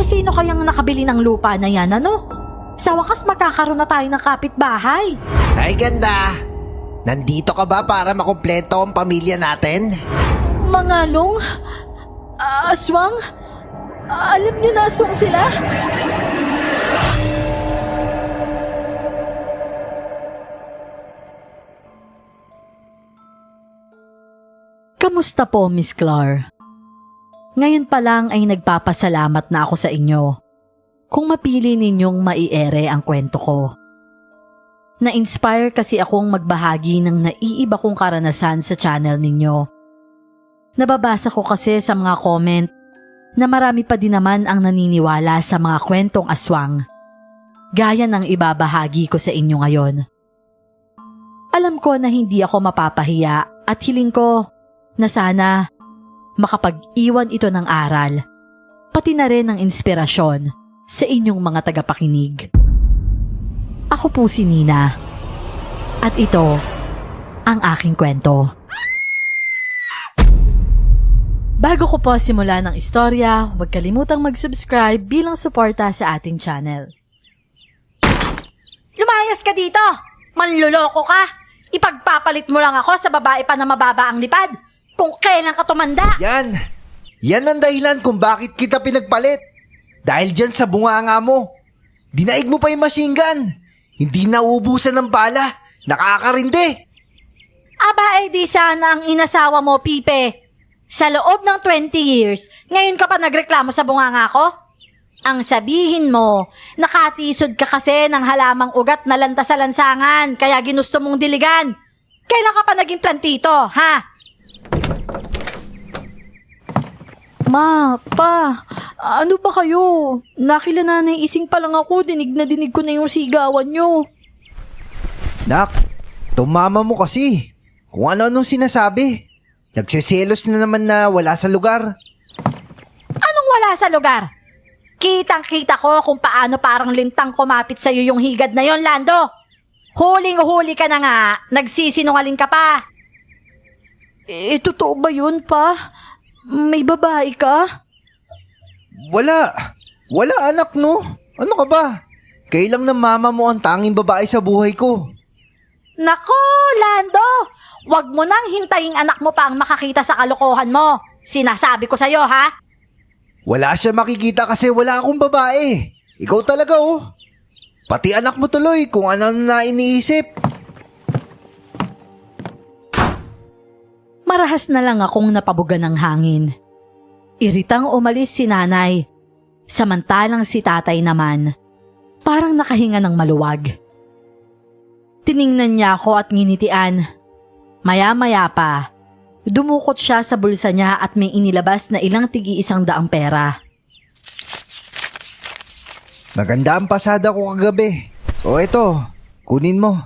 sino kayang nakabili ng lupa na yan, ano? Sa wakas magkakaroon na tayo ng kapitbahay. Ay ganda! Nandito ka ba para makumpleto ang pamilya natin? Mangalong? Aswang? Alam niyo na aswang sila? Kamusta po, Miss Clar? Ngayon pa lang ay nagpapasalamat na ako sa inyo kung mapili ninyong maiere ang kwento ko. Na-inspire kasi akong magbahagi ng naiiba kong karanasan sa channel ninyo. Nababasa ko kasi sa mga comment na marami pa din naman ang naniniwala sa mga kwentong aswang, gaya ng ibabahagi ko sa inyo ngayon. Alam ko na hindi ako mapapahiya at hiling ko na sana makapag-iwan ito ng aral, pati na rin ng inspirasyon sa inyong mga tagapakinig. Ako po si Nina, at ito ang aking kwento. Bago ko po simula ng istorya, huwag kalimutang mag-subscribe bilang suporta sa ating channel. Lumayas ka dito! Manluloko ka! Ipagpapalit mo lang ako sa babae pa na mababa ang lipad! Kung kailan ka tumanda! Yan! Yan ang dahilan kung bakit kita pinagpalit. Dahil dyan sa bunganga mo. Dinaig mo pa yung machine gun. Hindi nauubusan ng bala. Nakakarindi. Aba di sana ang inasawa mo, Pipe. Sa loob ng 20 years, ngayon ka pa nagreklamo sa bunganga ko? Ang sabihin mo, nakatisod ka kasi ng halamang ugat na lantas sa lansangan, kaya ginusto mong diligan. Kailan ka pa naging plantito, ha? Ma, pa, ano ba kayo? Nakila nanay ising pa lang ako, dinig na dinig ko na yung sigawan nyo. Nak, tumama mo kasi. Kung ano-anong sinasabi. Nagsiselos na naman na wala sa lugar. Anong wala sa lugar? Kitang-kita ko kung paano parang lintang kumapit sa'yo yung higad na yon, Lando. Huling-huli ka na nga, nagsisinungaling ka pa. Totoo ba yun, pa? May babae ka? Wala. Wala anak no. Ano ka ba? Kailang ng mama mo ang tanging babae sa buhay ko. Nako, Lando! Huwag mo nang hintayin anak mo pa ang makakita sa kalokohan mo. Sinasabi ko sa'yo, ha? Wala siya makikita kasi wala akong babae. Ikaw talaga oh. Pati anak mo tuloy kung ano na iniisip. Marahas na lang akong napabugan ng hangin. Iritang umalis si nanay. Samantalang si tatay naman, parang nakahinga ng maluwag. Tiningnan niya ako at nginitian. Maya-maya pa, dumukot siya sa bulsa niya at may inilabas na ilang tig-100 pera. Maganda ang pasada ko kagabi. O eto, kunin mo.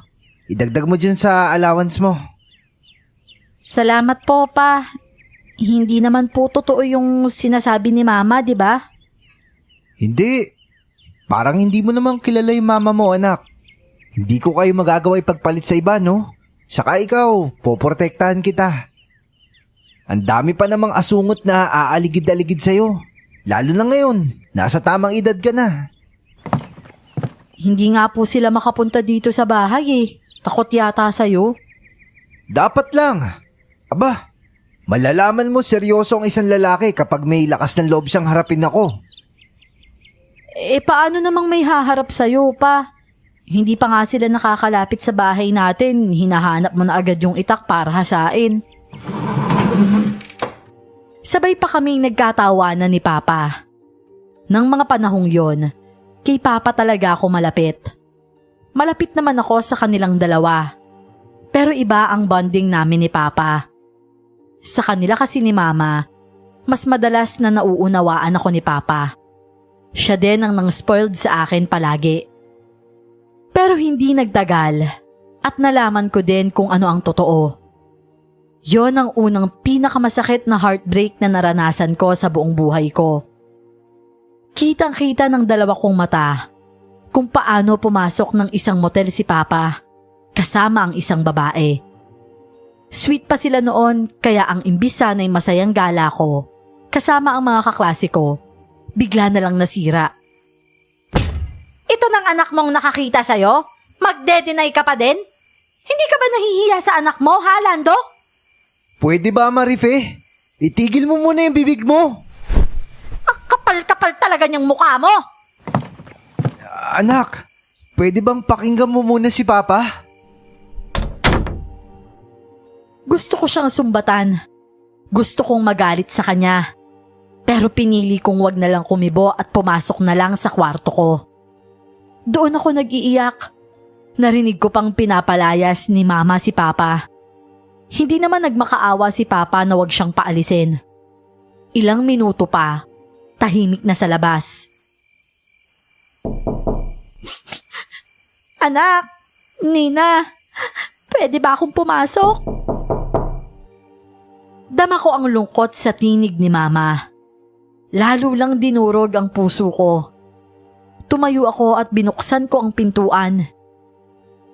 Idagdag mo dyan sa allowance mo. Salamat po, pa. Hindi naman po totoo yung sinasabi ni mama, di ba? Hindi. Parang hindi mo naman kilala yung mama mo, anak. Hindi ko kayo magagawa ipagpalit sa iba, no? Saka ikaw, poprotektahan kita. Ang dami pa namang asungot na aaligid-aligid sa'yo. Lalo na ngayon, nasa tamang edad ka na. Hindi nga po sila makapunta dito sa bahay eh. Takot yata sa'yo. Dapat lang. Aba, malalaman mo seryoso ang isang lalaki kapag may lakas ng loob siyang harapin ako. Paano namang may haharap sa'yo, pa? Hindi pa nga sila nakakalapit sa bahay natin. Hinahanap mo na agad yung itak para hasain. Sabay pa kaming nagkatawanan ni Papa. Nang mga panahong yon, kay Papa talaga ako malapit. Malapit naman ako sa kanilang dalawa. Pero iba ang bonding namin ni Papa. Sa kanila kasi ni Mama, mas madalas na nauunawaan ako ni Papa. Siya din ang nang-spoiled sa akin palagi. Pero hindi nagtagal at nalaman ko din kung ano ang totoo. Yon ang unang pinakamasakit na heartbreak na naranasan ko sa buong buhay ko. Kitang-kita ng dalawa kong mata kung paano pumasok ng isang motel si Papa kasama ang isang babae. Sweet pa sila noon kaya ang imbis sana'y masayang gala ko kasama ang mga kaklase ko, bigla na lang nasira. Ito ng anak mong nakakita sa'yo? Magde-deny ka pa din? Hindi ka ba nahihiya sa anak mo, ha, Lando? Pwede ba, Marife? Itigil mo muna yung bibig mo. Ang kapal-kapal talaga niyang mukha mo. Anak, pwede bang pakinggan mo muna si Papa? Gusto ko siyang sumbatan. Gusto kong magalit sa kanya. Pero pinili kong wag na lang kumibo at pumasok na lang sa kwarto ko. Doon ako nag-iiyak. Narinig ko pang pinapalayas ni Mama si Papa. Hindi naman nagmakaawa si Papa na wag siyang paalisin. Ilang minuto pa, tahimik na sa labas. Anak, Nina, pwede ba akong pumasok? Dama ko ang lungkot sa tinig ni Mama. Lalo lang dinurog ang puso ko. Tumayo ako at binuksan ko ang pintuan.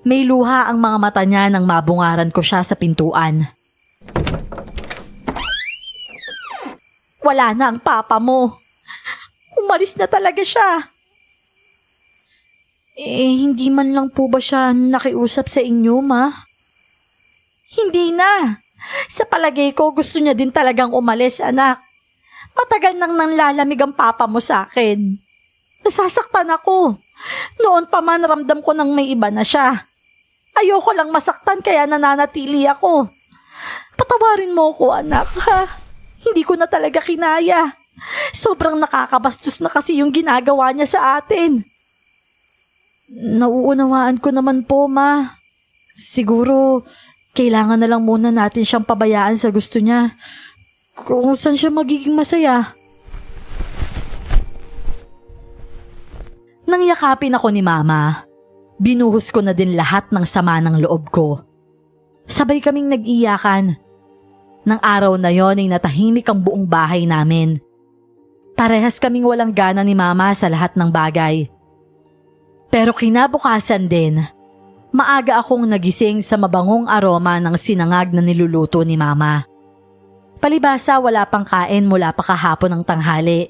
May luha ang mga mata niya nang mabungaran ko siya sa pintuan. Wala na ang papa mo. Umalis na talaga siya. Hindi man lang po ba siya nakiusap sa inyo, Ma? Hindi na. Sa palagay ko, gusto niya din talagang umalis, anak. Matagal nang nanlalamig ang papa mo sa akin. Nasasaktan ako. Noon pa man ramdam ko nang may iba na siya. Ayoko lang masaktan kaya nananatili ako. Patawarin mo ko, anak, ha? Hindi ko na talaga kinaya. Sobrang nakakabastos na kasi yung ginagawa niya sa atin. Nauunawaan ko naman po, Ma. Siguro, kailangan na lang muna natin siyang pabayaan sa gusto niya. Kung saan siya magiging masaya. Nang yakapin ako ni Mama, binuhos ko na din lahat ng sama ng loob ko. Sabay kaming nag-iyakan. Nang araw na yon ay natahimik ang buong bahay namin. Parehas kaming walang gana ni Mama sa lahat ng bagay. Pero kinabukasan din, maaga akong nagising sa mabangong aroma ng sinangag na niluluto ni Mama. Palibasa wala pang kain mula pa kahapon ng tanghali,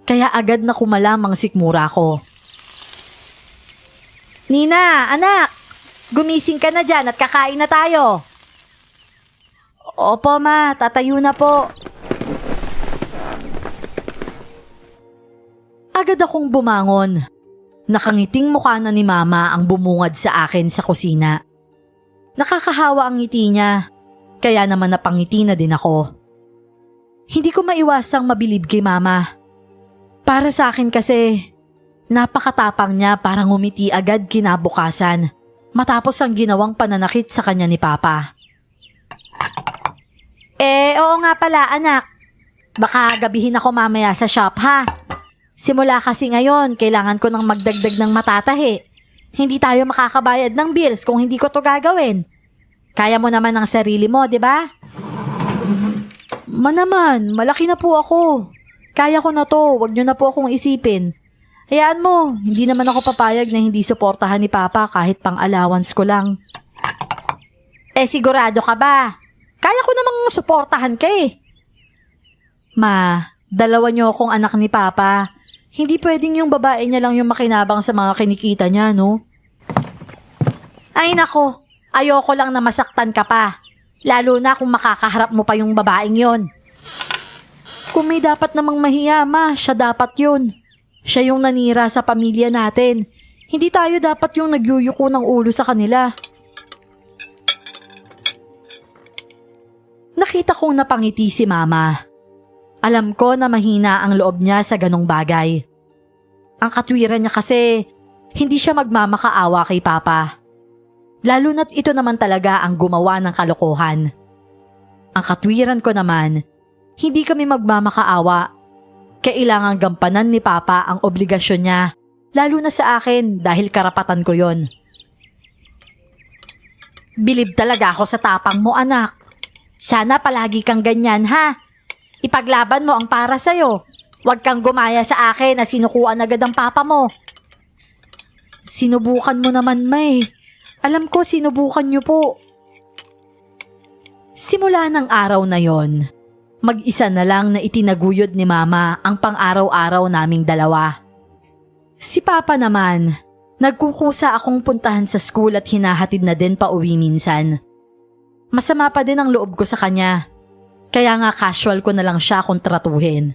kaya agad na kumalam ang sikmura ko. Nina, anak, gumising ka na dyan at kakain na tayo. Opo, Ma, tatayo na po. Agad akong bumangon. Nakangiting mukha na ni Mama ang bumungad sa akin sa kusina. Nakakahawa ang ngiti niya, kaya naman napangiti na din ako. Hindi ko maiwasang mabilib kay Mama. Para sa akin kasi, napakatapang niya para ngumiti agad kinabukasan matapos ang ginawang pananakit sa kanya ni Papa. Oo nga pala, anak. Baka gabihin ako mamaya sa shop, ha? Simula kasi ngayon, kailangan ko nang magdagdag ng matatahi. Hindi tayo makakabayad ng bills kung hindi ko to gagawin. Kaya mo naman ang sarili mo, di ba? Naman, malaki na po ako. Kaya ko na to, wag niyo na po akong isipin. Hayaan mo, hindi naman ako papayag na hindi suportahan ni Papa kahit pang allowance ko lang. Sigurado ka ba? Kaya ko namang suportahan ka eh. Ma, dalawa niyo akong anak ni Papa. Hindi pwedeng yung babae niya lang yung makinabang sa mga kinikita niya, no? Ay nako, ayoko lang na masaktan ka pa. Lalo na kung makakaharap mo pa yung babaeng yon. Kung may dapat namang mahiya, Ma, siya dapat yun. Siya yung nanira sa pamilya natin. Hindi tayo dapat yung nagyuyuko ng ulo sa kanila. Nakita kong napangiti si Mama. Alam ko na mahina ang loob niya sa ganong bagay. Ang katwiran niya kasi, hindi siya magmamakaawa kay Papa. Lalo na't ito naman talaga ang gumawa ng kalokohan. Ang katwiran ko naman, hindi kami magmamakaawa. Kailangang gampanan ni Papa ang obligasyon niya, lalo na sa akin dahil karapatan ko yon. Bilib talaga ako sa tapang mo, anak. Sana palagi kang ganyan, ha? Ipaglaban mo ang para sa'yo. Huwag kang gumaya sa akin na sinukuan agad ang papa mo. Sinubukan mo naman, May. Alam ko sinubukan niyo po. Simula ng araw na yon, Mag-isa na lang na itinaguyod ni Mama ang pang-araw-araw naming dalawa. Si Papa naman, nagkukusa akong puntahan sa school at hinahatid na din pa uwi minsan. Masama pa din ang loob ko sa kanya, kaya nga casual ko na lang siya kontratuhin.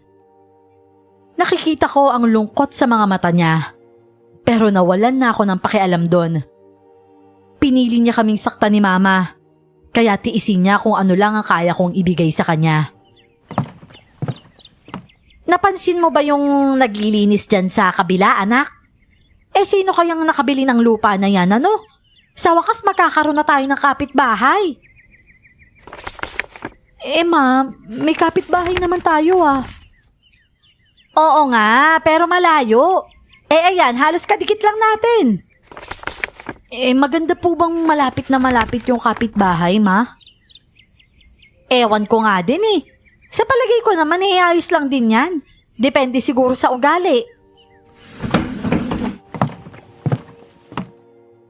Nakikita ko ang lungkot sa mga mata niya, pero nawalan na ako ng pakialam doon. Pinili niya kaming sakta ni Mama, kaya tiisin niya kung ano lang ang kaya kong ibigay sa kanya. Napansin mo ba yung naglilinis dyan sa kabila, anak? Sino kayang nakabili ng lupa na yan, ano? Sa wakas magkakaroon na tayo ng kapitbahay. Ma, may kapitbahay naman tayo ah. Oo nga, pero malayo. Ayan, halos kadikit lang natin. Maganda po bang malapit na malapit yung kapitbahay, Ma? Ewan ko nga din eh. Sa palagay ko naman ayos lang din yan. Depende siguro sa ugali.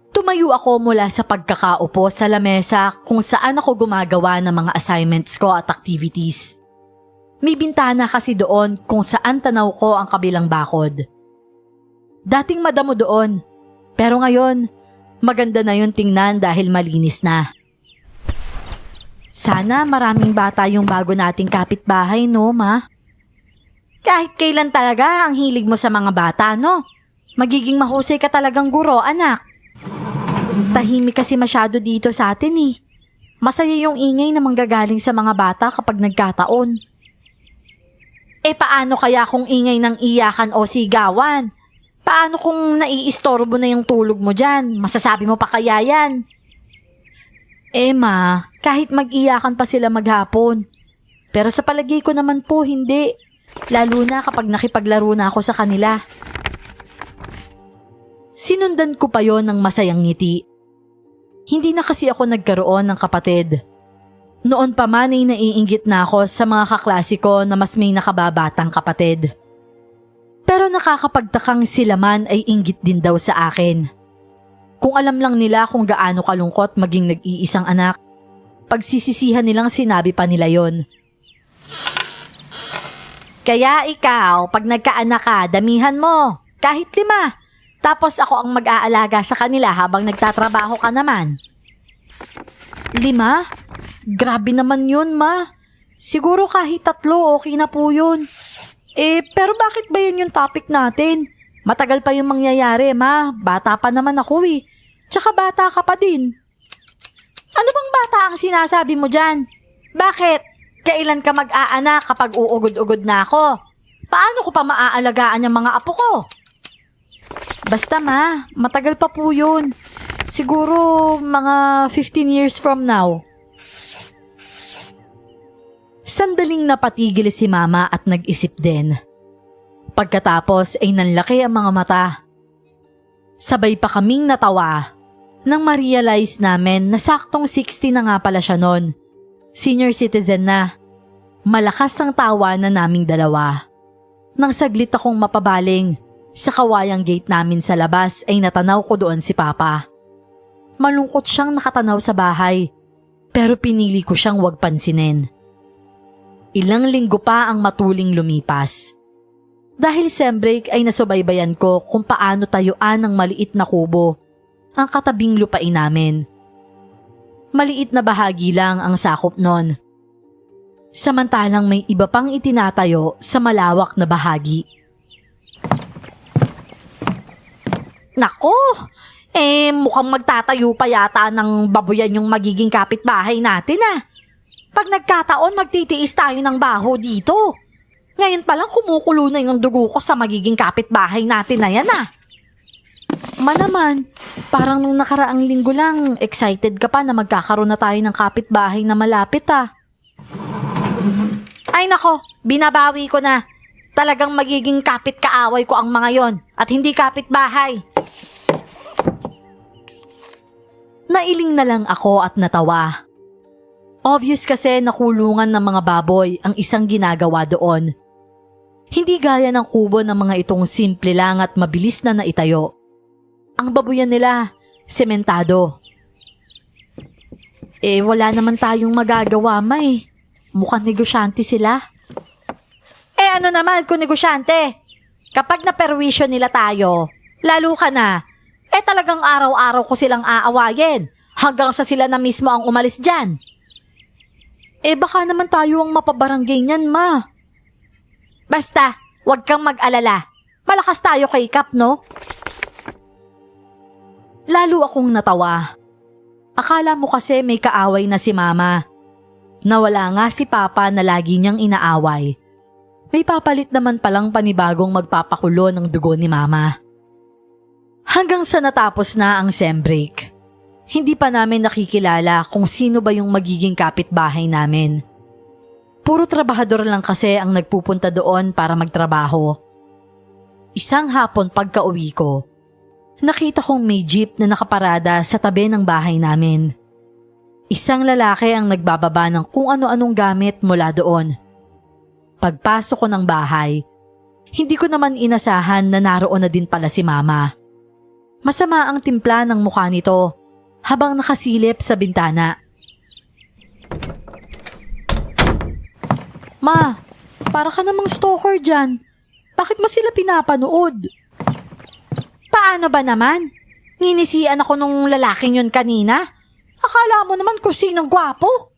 Tumayo ako mula sa pagkakaupo sa lamesa kung saan ako gumagawa ng mga assignments ko at activities. May bintana kasi doon kung saan tanaw ko ang kabilang bakod. Dating madamo doon, pero ngayon, maganda na yun tingnan dahil malinis na. Sana maraming bata yung bago nating kapitbahay, no, Ma? Kahit kailan talaga ang hilig mo sa mga bata, no? Magiging mahusay ka talagang guro, anak. Tahimik kasi masyado dito sa atin eh. Masaya yung ingay na manggagaling sa mga bata kapag nagkataon. Paano kaya kung ingay ng iyakan o sigawan? Paano kung naiistorbo na yung tulog mo dyan? Masasabi mo pa kaya yan? Ma, kahit mag-iyakan pa sila maghapon. Pero sa palagay ko naman po, hindi. Lalo na kapag nakipaglaro na ako sa kanila. Sinundan ko pa yon ng masayang ngiti. Hindi na kasi ako nagkaroon ng kapatid. Noon pa man ay naiinggit na ako sa mga kaklase ko na mas may nakababatang kapatid. Pero nakakapagtakang sila man ay inggit din daw sa akin. Kung alam lang nila kung gaano kalungkot maging nag-iisang anak, pagsisisihan nilang sinabi pa nila yon. Kaya ikaw, pag nagkaanak ka, damihan mo, kahit 5. Tapos ako ang mag-aalaga sa kanila habang nagtatrabaho ka naman. 5? Grabe naman yun, Ma. Siguro kahit 3, okay na po yun. Pero bakit ba yun yung topic natin? Matagal pa yung mangyayari, Ma. Bata pa naman ako eh. Tsaka bata ka pa din. Ano bang bata ang sinasabi mo dyan? Bakit? Kailan ka mag-aanak kapag uugod-ugod na ako? Paano ko pa maaalagaan yung mga apo ko? Basta, Ma, matagal pa po yun. Siguro mga 15 years from now. Sandaling napatigil si Mama at nag-isip din. Pagkatapos ay nanlaki ang mga mata. Sabay pa kaming natawa nang ma-realize namin na saktong 60 na nga pala siya noon. Senior citizen na. Malakas ang tawa na naming dalawa. Nang saglit akong mapabaling, sa kawayang gate namin sa labas ay natanaw ko doon si Papa. Malungkot siyang nakatanaw sa bahay, pero pinili ko siyang wag pansinin. Ilang linggo pa ang matuling lumipas. Dahil sem break ay nasubaybayan ko kung paano tayuan ng maliit na kubo ang katabing lupain namin. Maliit na bahagi lang ang sakop nun. Samantalang may iba pang itinatayo sa malawak na bahagi. Nako! Mukhang magtatayo pa yata ng babuyan yung magiging kapitbahay natin ah. Pag nagkataon, magtitiis tayo ng baho dito. Ngayon palang kumukulo na yung dugo ko sa magiging kapitbahay natin na yan ah. Naman, parang nung nakaraang linggo lang, excited ka pa na magkakaroon na tayo ng kapitbahay na malapit ah. Ay nako, binabawi ko na. Talagang magiging kapit-kaaway ko ang mga yon at hindi kapitbahay. Nailing na lang ako at natawa. Obvious kasi nakulungan ng mga baboy ang isang ginagawa doon. Hindi gaya ng kubo ng mga itong simple lang at mabilis na naitayo. Ang babuyan nila, sementado. Wala naman tayong magagawa, Ma eh. mukhang negosyante sila. Eh ano naman kung negosyante? Kapag naperwisyo nila tayo, lalo ka na. Eh talagang araw-araw ko silang aawayin hanggang sa sila na mismo ang umalis dyan. Eh baka naman tayo ang mapabarangay niyan, ma. Basta, wag kang mag-alala. Malakas tayo kay Kap, no? Lalo akong natawa. Akala mo kasi may kaaway na si Mama. Nawala nga si Papa na lagi niyang inaaway. May papalit naman palang panibagong magpapakulo ng dugo ni Mama. Hanggang sa natapos na ang sem break, hindi pa namin nakikilala kung sino ba yung magiging kapitbahay namin. Puro trabahador lang kasi ang nagpupunta doon para magtrabaho. Isang hapon pagka-uwi ko, nakita kong may jeep na nakaparada sa tabi ng bahay namin. Isang lalaki ang nagbababa ng kung ano-anong gamit mula doon. Pagpasok ko ng bahay, hindi ko naman inasahan na naroon na din pala si Mama. Masama ang timpla ng mukha nito habang nakasilip sa bintana. Ma, para ka namang stalker dyan. Bakit mo sila pinapanood? Paano ba naman? Nginisian ako nung lalaking yun kanina. Akala mo naman kung sinong gwapo.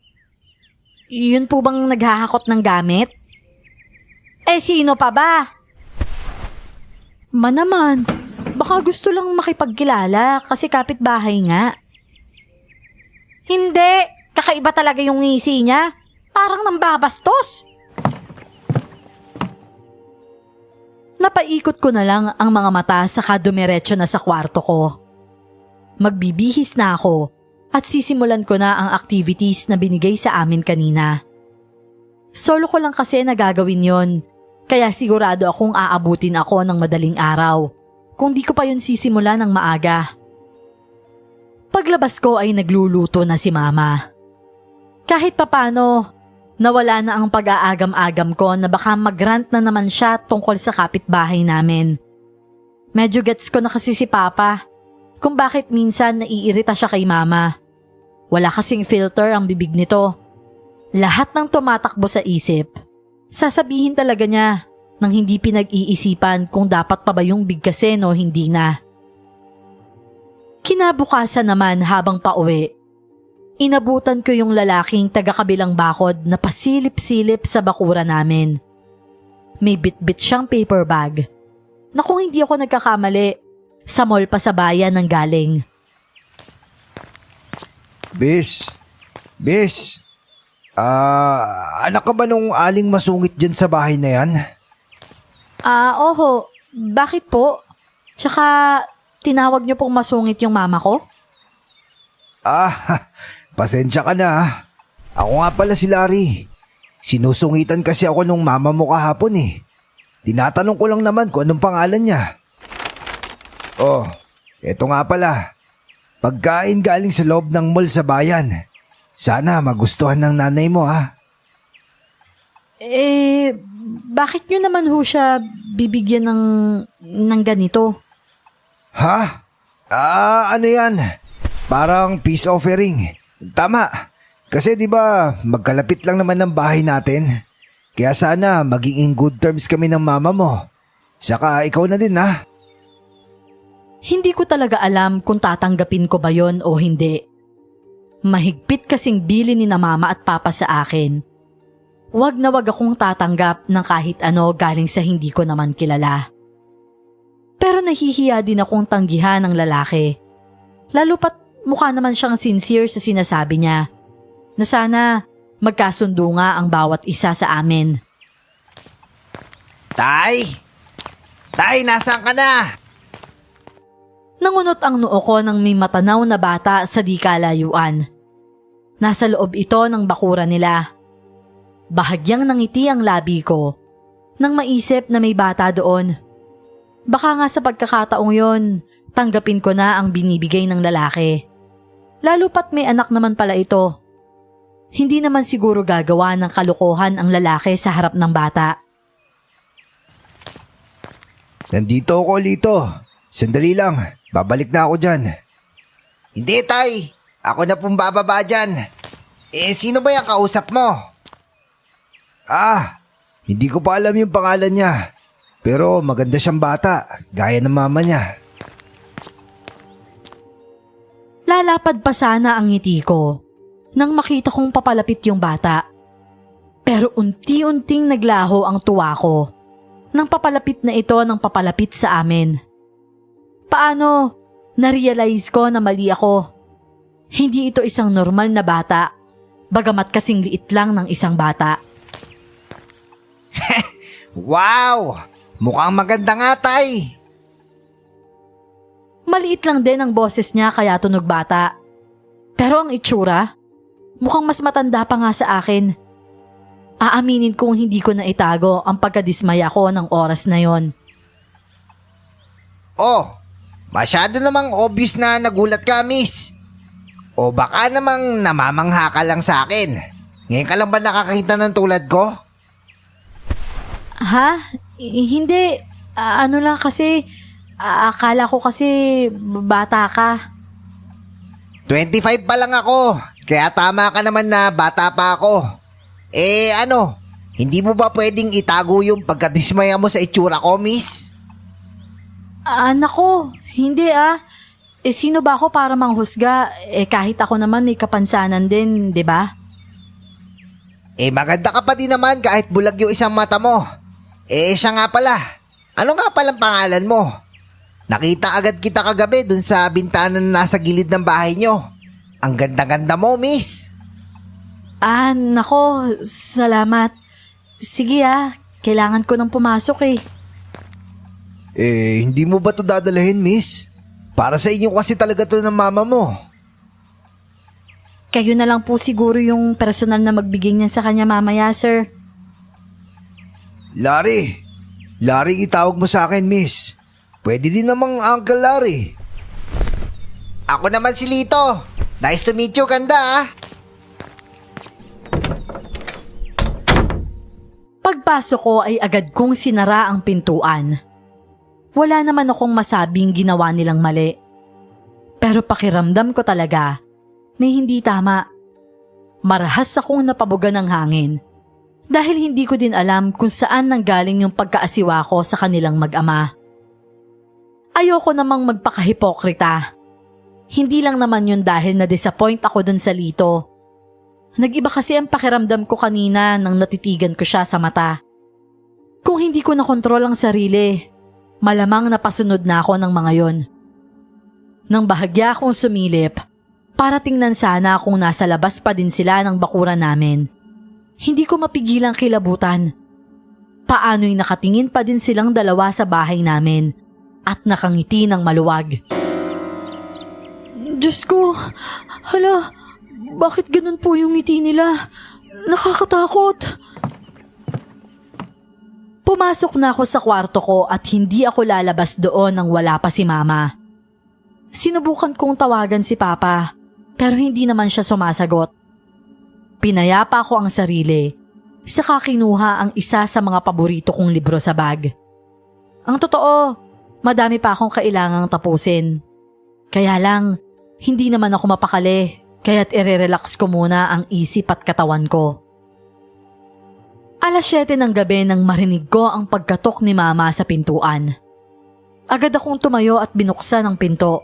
Yun po bang naghahakot ng gamit? Eh sino pa ba? Ma naman, baka gusto lang makipagkilala kasi kapitbahay nga. Hindi, kakaiba talaga yung ngisi niya. Parang nambabastos. Napaikot ko na lang ang mga mata saka dumiretso na sa kwarto ko. Magbibihis na ako at sisimulan ko na ang activities na binigay sa amin kanina. Solo ko lang kasi nagagawin yon, kaya sigurado akong aabutin ako ng madaling araw kung di ko pa yun sisimula ng maaga. Paglabas ko ay nagluluto na si Mama. Kahit papano, nawala na ang pag-aagam-agam ko na baka mag-rant na naman siya tungkol sa kapitbahay namin. Medyo gets ko na kasi si Papa kung bakit minsan naiirita siya kay Mama. Wala kasing filter ang bibig nito. Lahat ng tumatakbo sa isip, sasabihin talaga niya nang hindi pinag-iisipan kung dapat pa ba yung bigkasin o hindi na. Kinabukasan naman habang pauwi, inabutan ko yung lalaking taga-kabilang bakod na pasilip-silip sa bakura namin. May bit-bit siyang paper bag na kung hindi ako nagkakamali, sa mall pa sa bayan ng galing. Bis, anak ka ba nung aling masungit dyan sa bahay na yan? Oho, bakit po? Tsaka, tinawag niyo pong masungit yung mama ko? Pasensya ka na. Ako nga pala si Larry. Sinusungitan kasi ako nung mama mo kahapon eh. Tinatanong ko lang naman kung anong pangalan niya. Oh, eto nga pala. Pagkain galing sa loob ng mall sa bayan. Sana magustuhan ng nanay mo ha. Bakit nyo naman ho siya bibigyan ng ganito? Ha? Ano yan? Parang peace offering. Tama. Kasi di ba magkalapit lang naman ng bahay natin. Kaya sana maging in good terms kami ng mama mo. Saka ikaw na din ha. Hindi ko talaga alam kung tatanggapin ko ba yon o hindi. Mahigpit kasing bili ni na Mama at Papa sa akin. Wag na wag akong tatanggap ng kahit ano galing sa hindi ko naman kilala. Pero nahihiya din akong tanggihan ng lalaki. Lalo pat mukha naman siyang sincere sa sinasabi niya na sana magkasundo nga ang bawat isa sa amin. Tay! Tay, nasaan ka na? Nangunot ang noo ko ng may matanaw na bata sa di kalayuan. Nasa loob ito ng bakura nila. Bahagyang nangiti ang labi ko nang maisip na may bata doon. Baka nga sa pagkakataong yon, tanggapin ko na ang binibigay ng lalaki. Lalo pat may anak naman pala ito. Hindi naman siguro gagawa ng kalokohan ang lalaki sa harap ng bata. Nandito ako, Lito. Sandali lang, babalik na ako dyan. Hindi, Tay. Ako na pong bababa dyan. Sino ba yung kausap mo? Hindi ko pa alam yung pangalan niya. Pero maganda siyang bata, gaya ng mama niya. Lalapad pa sana ang ngiti ko nang makita kong papalapit yung bata. Pero unti-unting naglaho ang tuwa ko nang papalapit na ito ng papalapit sa amin. Paano? Na-realize ko na mali ako. Hindi ito isang normal na bata, bagamat kasing liit lang ng isang bata. Wow! Mukhang maganda nga, tay. Maliit lang din ang boses niya kaya tunog bata. Pero ang itsura, mukhang mas matanda pa nga sa akin. Aaminin kong hindi ko na itago ang pagkadismaya ko ng oras na yon. Oh, masyado namang obvious na nagulat ka, miss. O baka namang namamangha ka lang sa akin. Ngayon ka lang ba nakakita ng tulad ko? Ha? Hindi. Ano lang kasi, akala ko kasi bata ka. 25 pa lang ako, kaya tama ka naman na bata pa ako. Hindi mo ba pwedeng itago yung pagkadismaya mo sa itsura ko, miss? Nako, hindi sino ba ako para manghusga? Kahit ako naman may kapansanan din, di ba? Maganda ka pa din naman kahit bulag yung isang mata mo. Siya nga pala. Ano nga palang pangalan mo? Nakita agad kita kagabi dun sa bintana na nasa gilid ng bahay nyo. Ang ganda-ganda mo, miss. Nako, salamat. Sige kailangan ko nang pumasok . Hindi mo ba to dadalahin, miss? Para sa inyo kasi talaga to ng mama mo. Kayo na lang po siguro yung personal na magbigay niyan sa kanya mamaya, sir. Larry itawag mo sa akin, miss. Pwede din namang Uncle Larry. Ako naman si Lito. Nice to meet you, ganda . Pagpasok ko ay agad kong sinara ang pintuan. Wala naman akong masabing ginawa nilang mali. Pero pakiramdam ko talaga, may hindi tama. Marahas akong napabuga ng hangin. Dahil hindi ko din alam kung saan nanggaling yung pagkaasiwa ko sa kanilang mag-ama. Ayoko namang magpakahipokrita. Hindi lang naman yun dahil na-disappoint ako dun sa Lito. Nag-iba kasi ang pakiramdam ko kanina nang natitigan ko siya sa mata. Kung hindi ko nakontrol ang sarili, malamang napasunod na ako ng mga yon. Nang bahagya akong sumilip, para tingnan sana kung nasa labas pa din sila ng bakuran namin. Hindi ko mapigilang kilabutan. Paano'y nakatingin pa din silang dalawa sa bahay namin at nakangiti ng maluwag. Diyos ko, hala, bakit ganun po yung ngiti nila? Nakakatakot. Pumasok na ako sa kwarto ko at hindi ako lalabas doon nang wala pa si Mama. Sinubukan kong tawagan si Papa pero hindi naman siya sumasagot. Pinayapa ko ang sarili, saka kinuha ang isa sa mga paborito kong libro sa bag. Ang totoo, madami pa akong kailangang tapusin. Kaya lang, hindi naman ako mapakali, kaya't irerelax ko muna ang isip at katawan ko. 7:00 ng gabi nang marinig ko ang pagkatok ni Mama sa pintuan. Agad akong tumayo at binuksan ang pinto.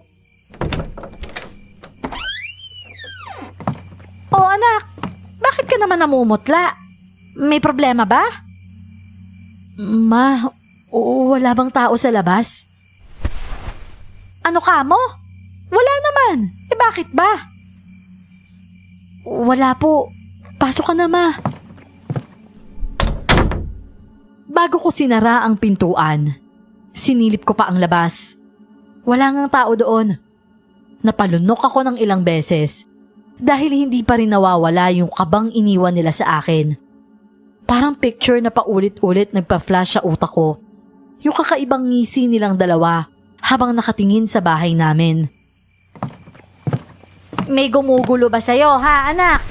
Oh anak! Bakit ka naman namumutla? May problema ba? Ma, wala bang tao sa labas? Ano ka mo? Wala naman. Bakit ba? Wala po. Pasok ka na, Ma. Bago ko sinara ang pintuan, sinilip ko pa ang labas. Wala ngang tao doon. Napalunok ako ng ilang beses dahil hindi pa rin nawawala yung kabang iniwan nila sa akin. Parang picture na paulit-ulit nagpa-flash sa utak ko. Yung kakaibang ngisi nilang dalawa habang nakatingin sa bahay namin. May gumugulo ba sa'yo, ha anak?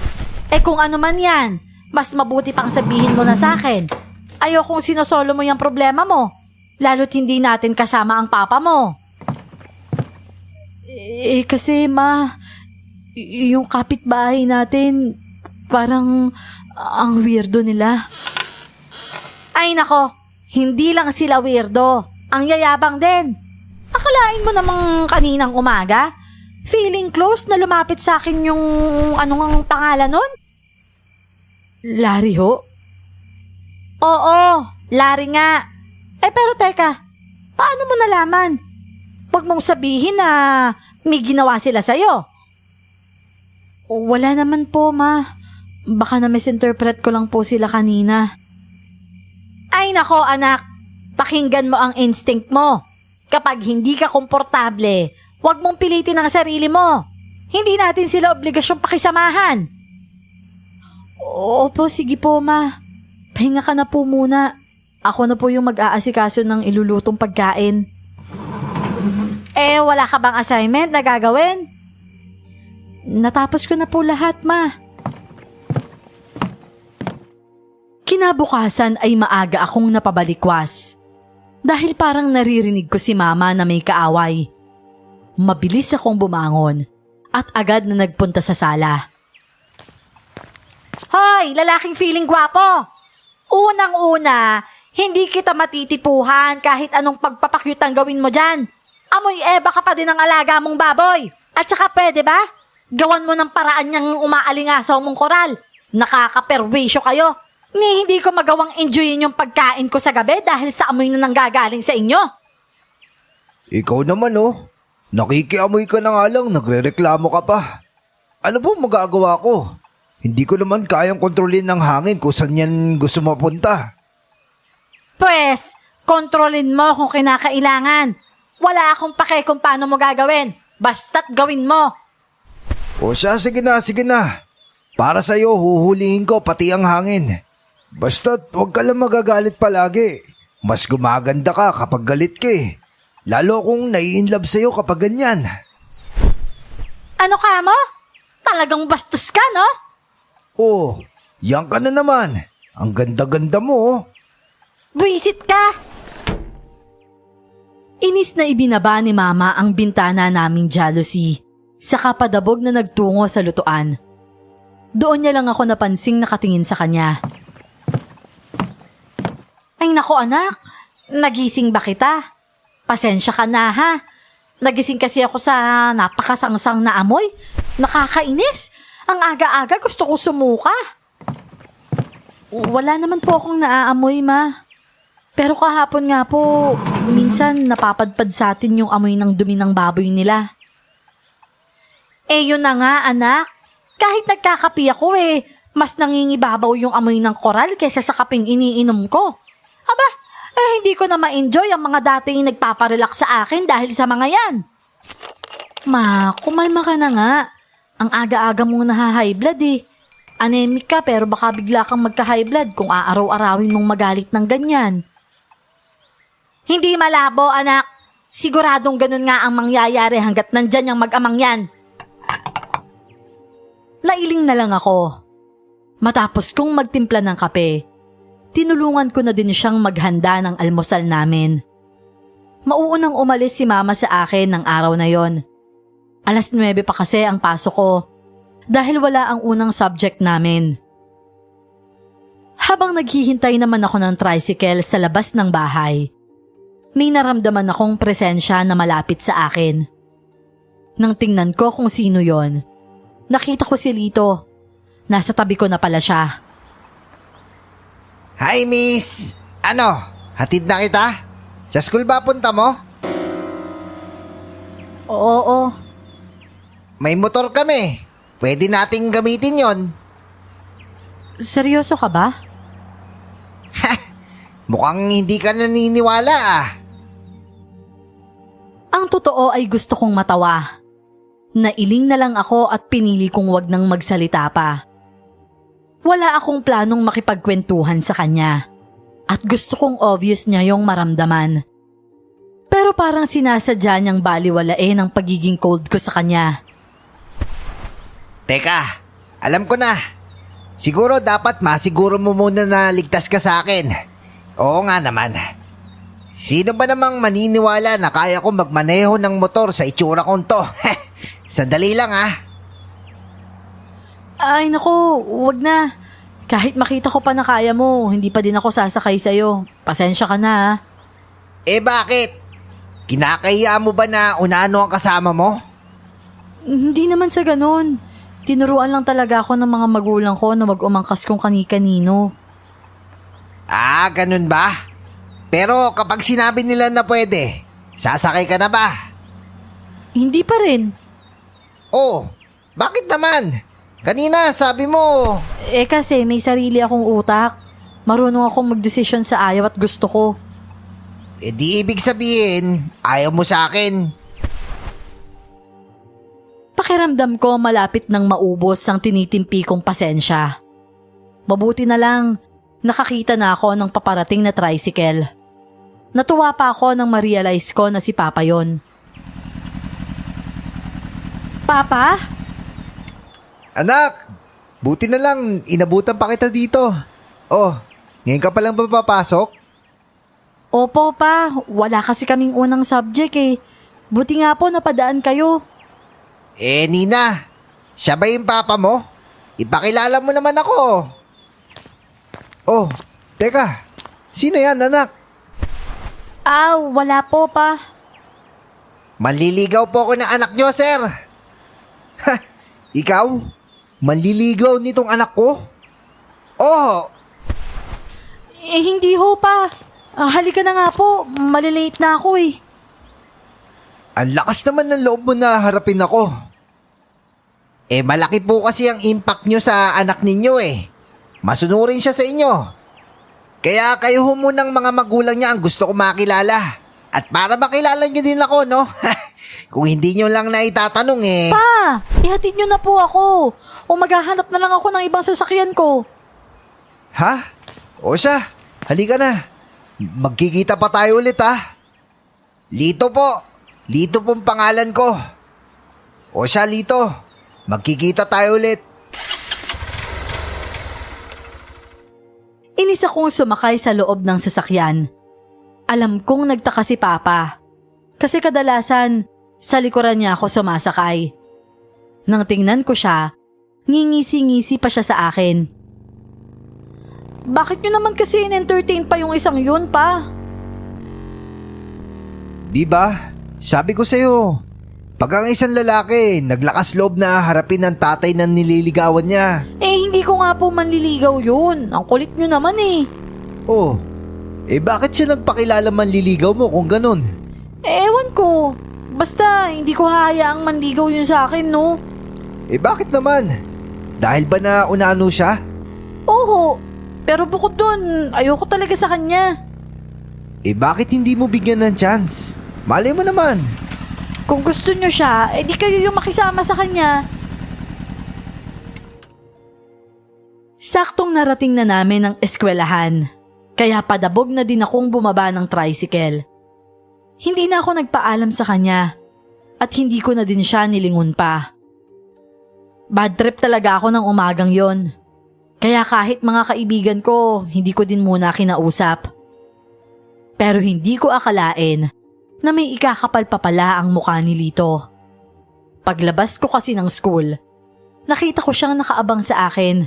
Kung ano man yan, mas mabuti pang sabihin mo na sa akin. Ayokong sinosolo mo yung problema mo, lalo't hindi natin kasama ang papa mo. Kasi Ma, yung kapitbahay natin, parang ang weirdo nila. Ay nako, hindi lang sila weirdo. Ang yayabang din. Akalain mo namang kaninang umaga? Feeling close na lumapit sa akin yung anong pangalan nun? Larry ho? Oo, Larry nga. Pero teka, paano mo nalaman? Huwag mong sabihin na may ginawa sila sa'yo. Wala naman po, ma. Baka na misinterpret ko lang po sila kanina. Ay nako anak, pakinggan mo ang instinct mo. Kapag hindi ka komportable, huwag mong pilitin ang sarili mo. Hindi natin sila obligasyong pakisamahan. Opo, sige po ma. Pahinga ka na po muna. Ako na po yung mag-aasikaso ng ilulutong pagkain. Wala ka bang assignment na gagawin? Natapos ko na po lahat, ma. Kinabukasan ay maaga akong napabalikwas. Dahil parang naririnig ko si mama na may kaaway. Mabilis akong bumangon at agad na nagpunta sa sala. Hoy, lalaking feeling gwapo! Unang-una, hindi kita matitipuhan kahit anong pagpapakyut ang gawin mo dyan. Amoy Eva ka pa din ang alaga mong baboy. At saka pwede ba? Gawan mo ng paraan niyang umaalingasaw mong koral. Nakakaperwisyo kayo. Hindi ko magawang enjoyin yung pagkain ko sa gabi dahil sa amoy na nanggagaling sa inyo. Ikaw naman nakikiamoy ka na nga lang, nagrereklamo ka pa. Ano po magagawa ko? Hindi ko naman kayang kontrolin ng hangin kung saan yan gusto mapunta. Pwes, kontrolin mo kung kinakailangan. Wala akong pake kung paano mo gagawin. Basta't gawin mo. O siya, sige na. Para sa'yo, huhulihin ko pati ang hangin. Basta't huwag ka lang magagalit palagi. Mas gumaganda ka kapag galit ka eh. Lalo kung nai-inlove sa'yo kapag ganyan. Ano ka mo? Talagang bastos ka, no? Oh, yan ka na naman. Ang ganda-ganda mo. Buisit ka! Inis na ibinaba ni mama ang bintana naming jealousy. Saka padabog na nagtungo sa lutuan. Doon niya lang ako napansing nakatingin sa kanya. Ay nako anak, nagising ba kita? Pasensya ka na ha. Nagising kasi ako sa napakasangsang na amoy. Nakakainis. Ang aga-aga gusto ko sumuka. Wala naman po akong naaamoy ma. Pero kahapon nga po, minsan napapadpad sa atin yung amoy ng dumi ng baboy nila. Yun na nga anak. Kahit nagkakapi ako mas nangingibabaw yung amoy ng koral kaysa sa kaping iniinom ko. Aba, hindi ko na ma-enjoy ang mga dating nagpaparelax sa akin dahil sa mga yan. Ma, kumalma ka na nga. Ang aga-aga mong naha-high blood Anemic ka pero baka bigla kang magka-high blood kung aaraw-arawin mong magalit ng ganyan. Hindi malabo anak. Siguradong ganun nga ang mangyayari hanggat nandyan yung mag-amang yan. Nailing na lang ako. Matapos kong magtimpla ng kape, tinulungan ko na din siyang maghanda ng almusal namin. Mauunang umalis si mama sa akin ng araw na yon. 9:00 pa kasi ang pasok ko dahil wala ang unang subject namin. Habang naghihintay naman ako ng tricycle sa labas ng bahay, may naramdaman akong presensya na malapit sa akin. Nang tingnan ko kung sino yon, nakita ko si Lito. Nasa tabi ko na pala siya. Hi, miss. Hatid na kita? Sa school ba punta mo? Oo. May motor kami. Pwede nating gamitin yon. Seryoso ka ba? Mukhang hindi ka naniniwala Ang totoo ay gusto kong matawa. Nailing na lang ako at pinili kong wag nang magsalita pa. Wala akong planong makipagkwentuhan sa kanya. At gusto kong obvious niya yung maramdaman. Pero parang sinasadya niyang baliwalain ang pagiging cold ko sa kanya. Teka, alam ko na. Siguro dapat masiguro mo muna na ligtas ka sa akin. Oo nga naman. Sino ba namang maniniwala na kaya ko magmaneho ng motor sa itsura kong to? Sandali lang Ay naku, wag na. Kahit makita ko pa na kaya mo, hindi pa din ako sasakay sa'yo. Pasensya ka na ha. Bakit? Kinakahiya mo ba na unano ang kasama mo? Hindi naman sa ganun. Tinuruan lang talaga ako ng mga magulang ko na wag umangkas kung kani-kanino. Ganun ba? Pero kapag sinabi nila na pwede, sasakay ka na ba? Hindi pa rin. Oh, bakit naman? Kanina sabi mo... Kasi may sarili akong utak. Marunong akong magdesisyon sa ayaw at gusto ko. Di ibig sabihin, ayaw mo sa akin. Pakiramdam ko malapit nang maubos ang tinitimpi kong pasensya. Mabuti na lang, nakakita na ako ng paparating na tricycle. Natuwa pa ako nang ma-realize ko na si Papa yon. Papa? Anak, buti na lang inabutan pa kita dito. Oh, ngayon ka palang papapasok? Opo pa, wala kasi kaming unang subject eh. Buti nga po napadaan kayo. Nina, siya ba yung papa mo? Ipakilala mo naman ako. Oh, teka, sino yan anak? Wala po pa. Manliligaw po ako ng anak nyo, sir. Ha, ikaw? Manliligaw nitong anak ko? Oh, Hindi ho pa. Halika na nga po, malilate na ako eh. ang lakas naman ng loob mo na harapin ako. Malaki po kasi ang impact nyo sa anak ninyo eh. Masunurin siya sa inyo. Kaya kayo ho munang mga magulang niya ang gusto ko makilala. At para makilala nyo din ako, no? Kung hindi nyo lang na itatanong Pa, ihatid nyo na po ako. O maghahanap na lang ako ng ibang sasakyan ko. Ha? O siya, halika na. Magkikita pa tayo ulit ha. Lito po. Lito pong pangalan ko. O siya, Lito. Magkikita tayo ulit. Inis akong sumakay sa loob ng sasakyan. Alam kong nagtaka si Papa. Kasi kadalasan, sa likuran niya ako sumasakay. Nang tingnan ko siya, ngingisi-ngisi pa siya sa akin. Bakit nyo naman kasi in-entertain pa yung isang yun, Pa? Di ba? Sabi ko sa'yo, pag ang isang lalaki naglakas loob na harapin ang tatay ng nililigawan niya. Hindi ko nga po manliligaw yun. Ang kulit nyo naman eh. Oh, bakit siya nagpakilala manliligaw mo kung ganun? Ewan ko. Basta hindi ko hahayaang manligaw yun sa akin, no? Bakit naman? Dahil ba na unano siya? Oo. Pero bukod dun, ayoko talaga sa kanya. Bakit hindi mo bigyan ng chance? Malay mo naman. Kung gusto nyo siya, di kayo yung makisama sa kanya. Saktong narating na namin ang eskwelahan. Kaya padabog na din akong bumaba ng tricycle. Hindi na ako nagpaalam sa kanya. At hindi ko na din siya nilingon pa. Bad trip talaga ako ng umagang yon. Kaya kahit mga kaibigan ko, hindi ko din muna kinausap. Pero hindi ko akalain na may ikakapal pa pala ang mukha ni Lito. Paglabas ko kasi ng school, nakita ko siyang nakaabang sa akin.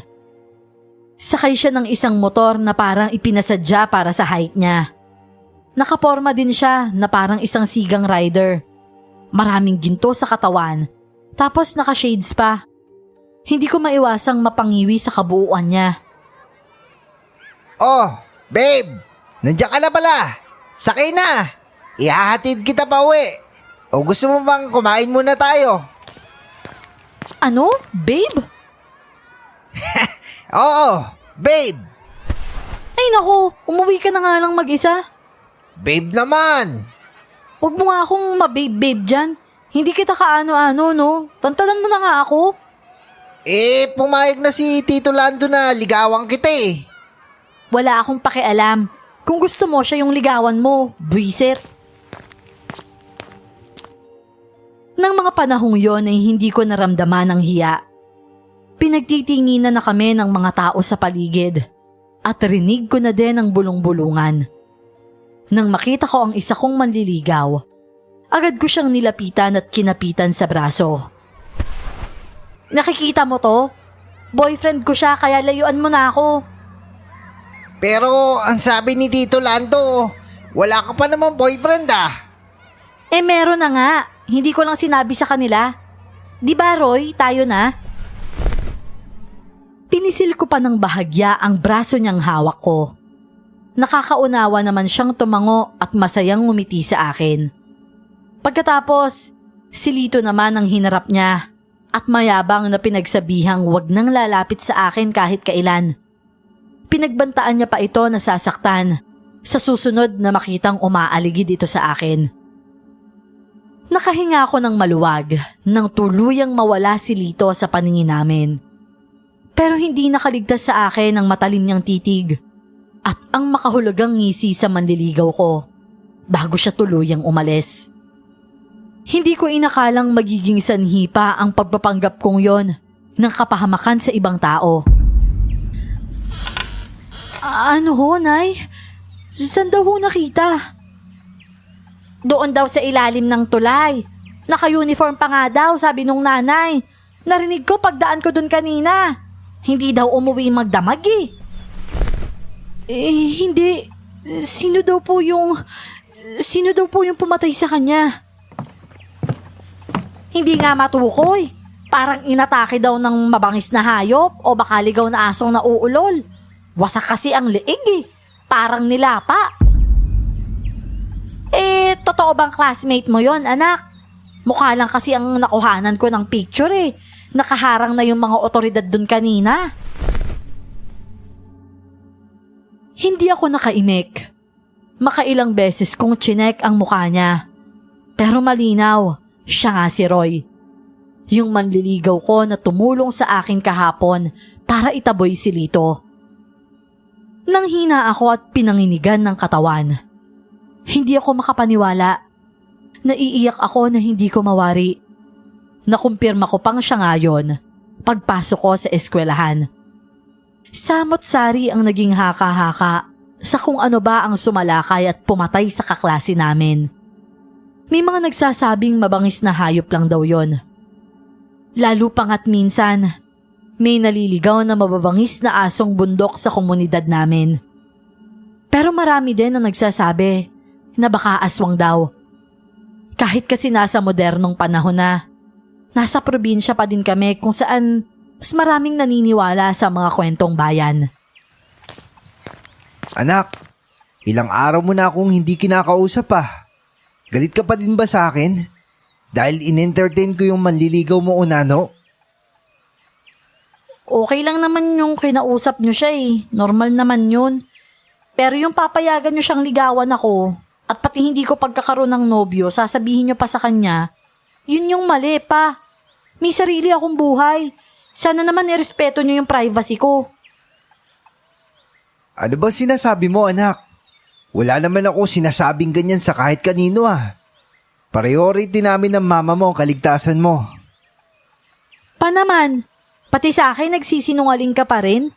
Sakay siya ng isang motor na parang ipinasadya para sa height niya. Nakaporma din siya na parang isang sigang rider. Maraming ginto sa katawan, tapos naka-shades pa. Hindi ko maiwasang mapangiwi sa kabuuan niya. Oh, babe! Nandiyan ka na pala! Sakay na! Ihahatid kita pa uwi. O gusto mo bang kumain muna tayo? Ano? Babe? Oo, babe! Ay naku, umuwi ka na nga lang mag-isa. Babe naman! Huwag mo nga akong mababe-babe dyan. Hindi kita kaano-ano, no? Tantanan mo na nga ako. Pumayag na si Tito Lando na ligawan kita eh. Wala akong pakialam. Kung gusto mo siya yung ligawan mo, buwisit. Nang mga panahong yon ay hindi ko naramdaman ang hiya. Pinagtitinginan na kami ng mga tao sa paligid at rinig ko na din ang bulong-bulungan. Nang makita ko ang isa kong manliligaw, agad ko siyang nilapitan at kinapitan sa braso. Nakikita mo to? Boyfriend ko siya kaya layuan mo na ako. Pero ang sabi ni Tito Lando, wala ka pa namang boyfriend ah. Meron na nga. Hindi ko lang sinabi sa kanila. Di ba Roy, tayo na? Pinisil ko pa ng bahagya ang braso niyang hawak ko. Nakakaunawa naman siyang tumango at masayang ngumiti sa akin. Pagkatapos, si Lito naman ang hinarap niya at mayabang na pinagsabihang wag nang lalapit sa akin kahit kailan. Pinagbantaan niya pa ito na sasaktan sa susunod na makitang umaaligid ito sa akin. Nakahinga ako ng maluwag nang tuluyang mawala si Lito sa paningin namin. Pero hindi nakaligtas sa akin ang matalim niyang titig at ang makahulugang ngisi sa manliligaw ko bago siya tuluyang umalis. Hindi ko inakalang magiging sanhi pa ang pagpapanggap kong yon ng kapahamakan sa ibang tao. Ano ho, Nay? Saan daw ho nakita? Doon daw sa ilalim ng tulay. Naka-uniform pa nga daw, sabi nung nanay. Narinig ko pagdaan ko dun kanina. Hindi daw umuwi magdamag eh. Hindi. Sino daw po yung pumatay sa kanya? Hindi nga matukoy. Parang inatake daw ng mabangis na hayop o baka ligaw na asong nauulol. Wasak kasi ang leeg eh. Parang nilapa. Totoo bang classmate mo yon, anak? Mukha lang kasi ang nakuhanan ko ng picture eh. Nakaharang na yung mga otoridad dun kanina. Hindi ako nakaimik. Makailang beses kong chinek ang mukha niya. Pero malinaw, siya nga si Roy. Yung manliligaw ko na tumulong sa akin kahapon para itaboy si Lito. Nanghina ako at pinanginigan ng katawan. Hindi ako makapaniwala. Naiiyak ako na hindi ko mawari. Nakumpirma ko pang siya ngayon pagpasok ko sa eskwelahan. Samot-sari ang naging haka-haka sa kung ano ba ang sumalakay at pumatay sa kaklase namin. May mga nagsasabing mabangis na hayop lang daw yon. Lalo pang at minsan, may naliligaw na mababangis na asong bundok sa komunidad namin. Pero marami din ang nagsasabi na baka aswang daw. Kahit kasi nasa modernong panahon na, nasa probinsya pa din kami kung saan mas maraming naniniwala sa mga kwentong bayan. Anak, ilang araw mo na akong hindi kinakausap ah. Galit ka pa din ba sa akin? Dahil in-entertain ko yung manliligaw mo unano? Okay lang naman yung kinausap nyo siya eh. Normal naman yun. Pero yung papayagan nyo siyang ligawan ako at pati hindi ko pagkakaroon ng nobyo, sasabihin nyo pa sa kanya, yun yung mali pa. May sarili akong buhay. Sana naman irespeto nyo yung privacy ko. Ano ba sinasabi mo, anak? Wala naman ako sinasabing ganyan sa kahit kanino ah. Priority namin ng mama mo ang kaligtasan mo. Pa naman, pati sa akin nagsisinungaling ka pa rin?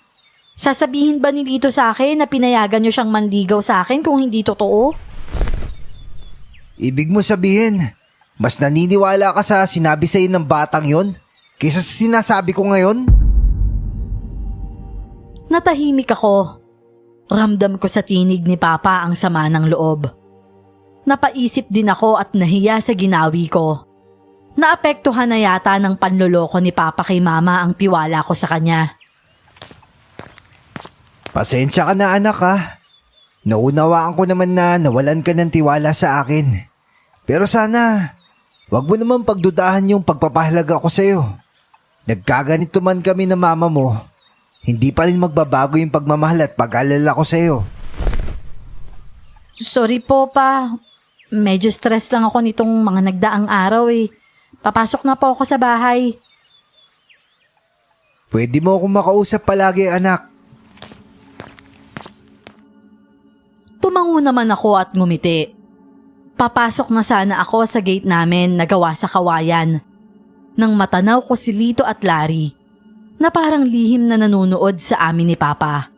Sasabihin ba ni Lito sa akin na pinayagan nyo siyang manligaw sa akin kung hindi totoo? Ibig mo sabihin, mas naniniwala ka sa sinabi sa'yo ng batang yon kaysa sa sinasabi ko ngayon? Natahimik ako. Ramdam ko sa tinig ni Papa ang sama ng loob. Napaisip din ako at nahiya sa ginawi ko. Naapektuhan na yata ng panloloko ni Papa kay Mama ang tiwala ko sa kanya. Pasensya ka na anak ha. Naunawaan ko naman na nawalan ka ng tiwala sa akin. Pero sana, wag mo naman pagdudahan yung pagpapahalaga ko sa'yo. Nagkaganito man kami na mama mo, hindi pa rin magbabago yung pagmamahal at pag-alala ko sa'yo. Sorry po pa. Medyo stress lang ako nitong mga nagdaang araw eh. Papasok na po ako sa bahay. Pwede mo akong makausap palagi anak. Tumango naman ako at ngumiti. Papasok na sana ako sa gate namin na gawa sa kawayan. Nang matanaw ko si Lito at Larry na parang lihim na nanunood sa amin ni Papa.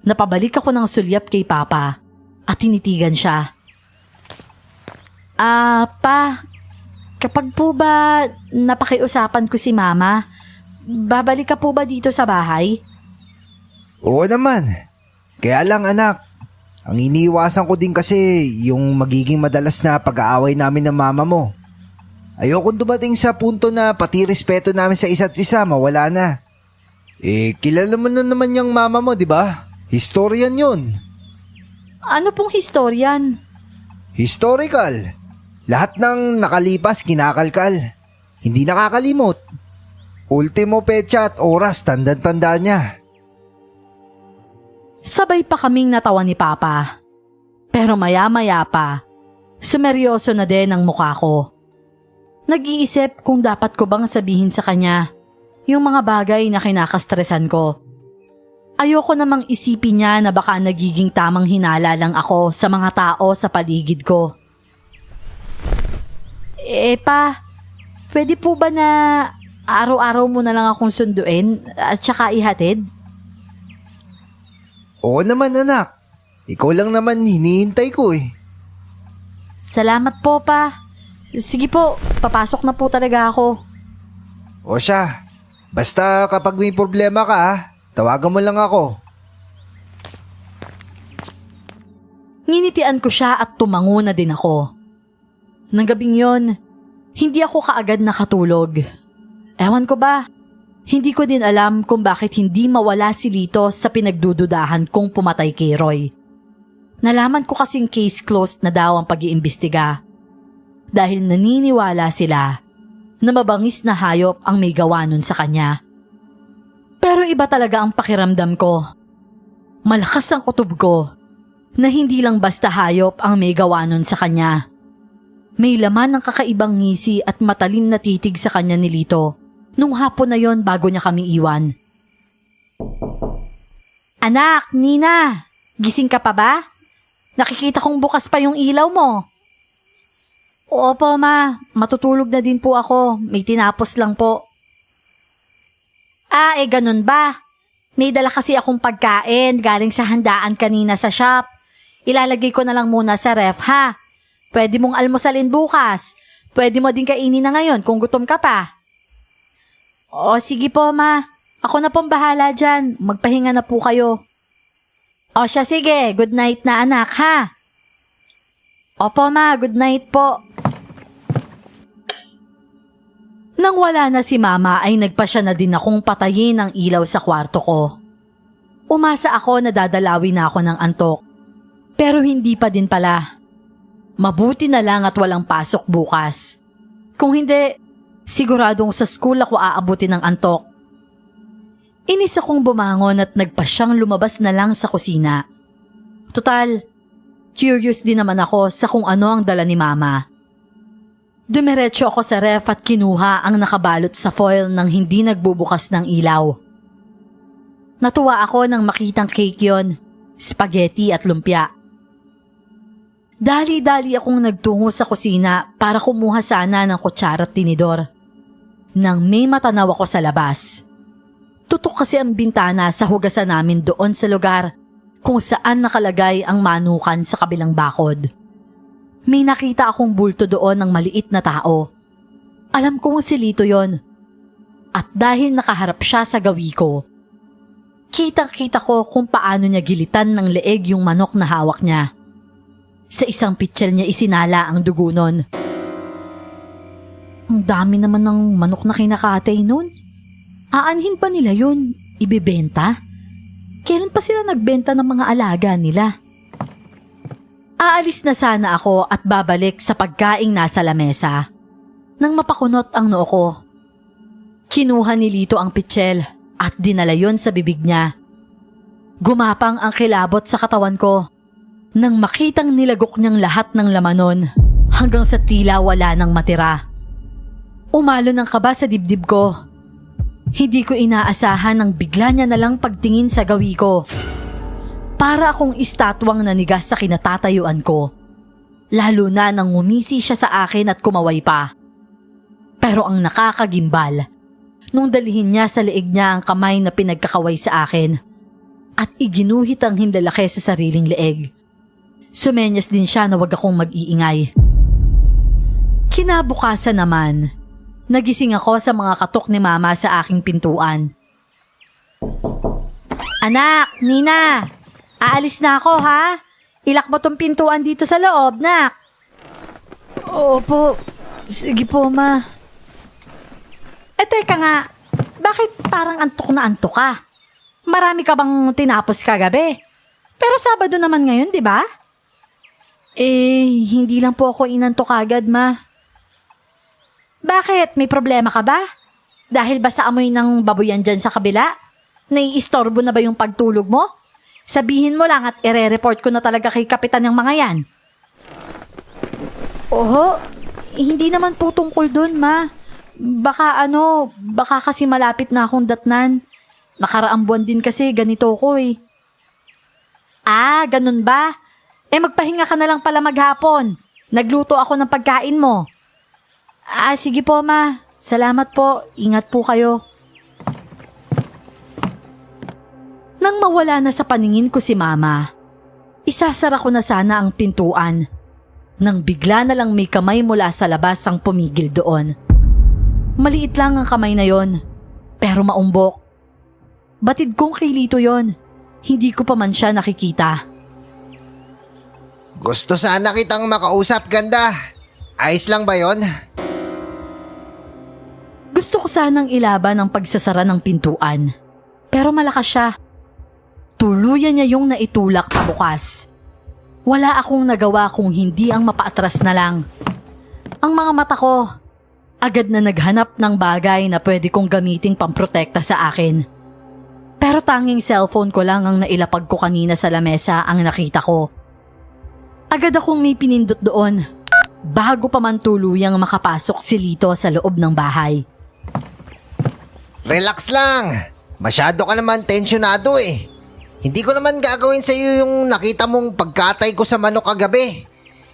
Napabalik ako ng sulyap kay Papa at tinitigan siya. Pa, kapag po ba napakiusapan ko si Mama, babalik ka po ba dito sa bahay? Oo naman. Kaya lang anak, ang iniiwasan ko din kasi yung magiging madalas na pag-aaway namin ng mama mo. Ayoko dumating sa punto na pati respeto namin sa isa't isa mawala na. Kilala mo na naman yung mama mo, di ba? Historian yun. Ano pong historian? Historical. Lahat ng nakalipas kinakalkal. Hindi nakakalimot. Ultimo petsa at oras, tandang-tanda niya. Sabay pa kaming natawa ni Papa. Pero maya-maya pa, sumeryoso na din ang mukha ko. Nag-iisip kung dapat ko bang sabihin sa kanya yung mga bagay na kinakastresan ko. Ayoko namang isipin niya na baka nagiging tamang hinala lang ako sa mga tao sa paligid ko. Pa, pwede po ba na araw-araw mo na lang akong sunduin at saka ihatid? Oo naman anak. Ikaw lang naman hinihintay ko eh. Salamat po, Pa. Sige po, papasok na po talaga ako. O siya, basta kapag may problema ka, tawagan mo lang ako. Nginitian ko siya at tumango na din ako. Nang gabing yon, hindi ako kaagad nakatulog. Ewan ko ba, hindi ko din alam kung bakit hindi mawala si Lito sa pinagdududahan kong pumatay kay Roy. Nalaman ko kasing case closed na daw ang pag-iimbestiga. Dahil naniniwala sila na mabangis na hayop ang may gawa nun sa kanya. Pero iba talaga ang pakiramdam ko. Malakas ang kutob ko na hindi lang basta hayop ang may gawa nun sa kanya. May laman ng kakaibang ngisi at matalim na titig sa kanya ni Lito nung hapon na yon bago niya kami iwan. Anak, Nina, gising ka pa ba? Nakikita kong bukas pa yung ilaw mo. Opo, Ma. Matutulog na din po ako. May tinapos lang po. Ganun ba? May dala kasi akong pagkain galing sa handaan kanina sa shop. Ilalagay ko na lang muna sa ref, ha? Pwede mong almusalin bukas. Pwede mo din kainin na ngayon kung gutom ka pa. O, sige po, Ma. Ako na pong bahala dyan. Magpahinga na po kayo. O siya, sige. Good night na anak, ha? Opo, Ma. Good night po. Nang wala na si Mama ay nagpasya na din akong patayin ang ilaw sa kwarto ko. Umasa ako na dadalawin na ako ng antok. Pero hindi pa din pala. Mabuti na lang at walang pasok bukas. Kung hindi, siguradong sa school ako aabutin ng antok. Inis akong bumangon at nagpasyang lumabas na lang sa kusina. Total, curious din naman ako sa kung ano ang dala ni Mama. Dumiretso ako sa ref at kinuha ang nakabalot sa foil ng hindi nagbubukas ng ilaw. Natuwa ako nang makitang cake yon, spaghetti at lumpia. Dali-dali akong nagtungo sa kusina para kumuha sana ng kutsara at tinidor. Nang may matanaw ako sa labas. Tutok kasi ang bintana sa hugasan namin doon sa lugar kung saan nakalagay ang manukan sa kabilang bakod. May nakita akong bulto doon ng maliit na tao. Alam kong si Lito yon. At dahil nakaharap siya sa gawi ko, kitang-kita ko kung paano niya gilitan ng leeg yung manok na hawak niya. Sa isang pitsil niya isinala ang dugo nun. Ang dami naman ng manok na kinakatay nun. Aanhin pa nila yun? Ibebenta? Kailan pa sila nagbenta ng mga alaga nila? Aalis na sana ako at babalik sa pagkaing nasa lamesa. Nang mapakunot ang noo ko, kinuha ni Lito ang pitsil at dinala yon sa bibig niya. Gumapang ang kilabot sa katawan ko nang makitang nilagok niyang lahat ng laman nun hanggang sa tila wala nang matira. Umalo ng kaba sa dibdib ko. Hindi ko inaasahan nang bigla niya nalang pagtingin sa gawi ko. Para akong estatwang nanigas sa kinatatayuan ko. Lalo na nang ngumisi siya sa akin at kumaway pa. Pero ang nakakagimbal, nung dalhin niya sa leeg niya ang kamay na pinagkakaway sa akin at iginuhit ang hinlalaki sa sariling leeg. Sumenyas din siya na wag akong mag-iingay. Kinabukasan naman, Nagising ako sa mga katok ni Mama sa aking pintuan. Anak, Nina, aalis na ako ha? Ilak mo tong pintuan dito sa loob, nak. Opo, sige po, Ma. Teka nga, bakit parang antok na antok ka? Marami ka bang tinapos kagabi? Pero Sabado naman ngayon, di ba? Hindi lang po ako inantok agad, Ma. Bakit? May problema ka ba? Dahil ba sa amoy ng baboyan dyan sa kabila? Naiistorbo na ba yung pagtulog mo? Sabihin mo lang at ire-report ko na talaga kay kapitan ng mga yan. Oho, hindi naman po tungkol dun, Ma. Baka kasi malapit na akong datnan. Nakaraang buwan din kasi ganito ko eh. Ah, ganun ba? Magpahinga ka na lang pala maghapon. Nagluto ako ng pagkain mo. Sige po, Ma. Salamat po. Ingat po kayo. Nang mawala na sa paningin ko si Mama, isasara ko na sana ang pintuan. Nang bigla na lang may kamay mula sa labas ang pumigil doon. Maliit lang ang kamay na yon, pero maumbok. Batid kong kay Lito yon. Hindi ko pa man siya nakikita. Gusto sana kitang makausap, ganda. Ayos lang ba yon? Gusto ko sanang ilaban ang pagsasara ng pintuan. Pero malakas siya. Tuluyan niya yung naitulak pabukas. Wala akong nagawa kung hindi ang mapaatras na lang. Ang mga mata ko, agad na naghanap ng bagay na pwede kong gamiting pamprotekta sa akin. Pero tanging cellphone ko lang ang nailapag ko kanina sa lamesa ang nakita ko. Agad akong may pinindot doon, bago pa man tuluyang makapasok si Lito sa loob ng bahay. Relax lang. Masyado ka naman tensyonado eh. Hindi ko naman gagawin sa iyo yung nakita mong pagkatay ko sa manok kagabi.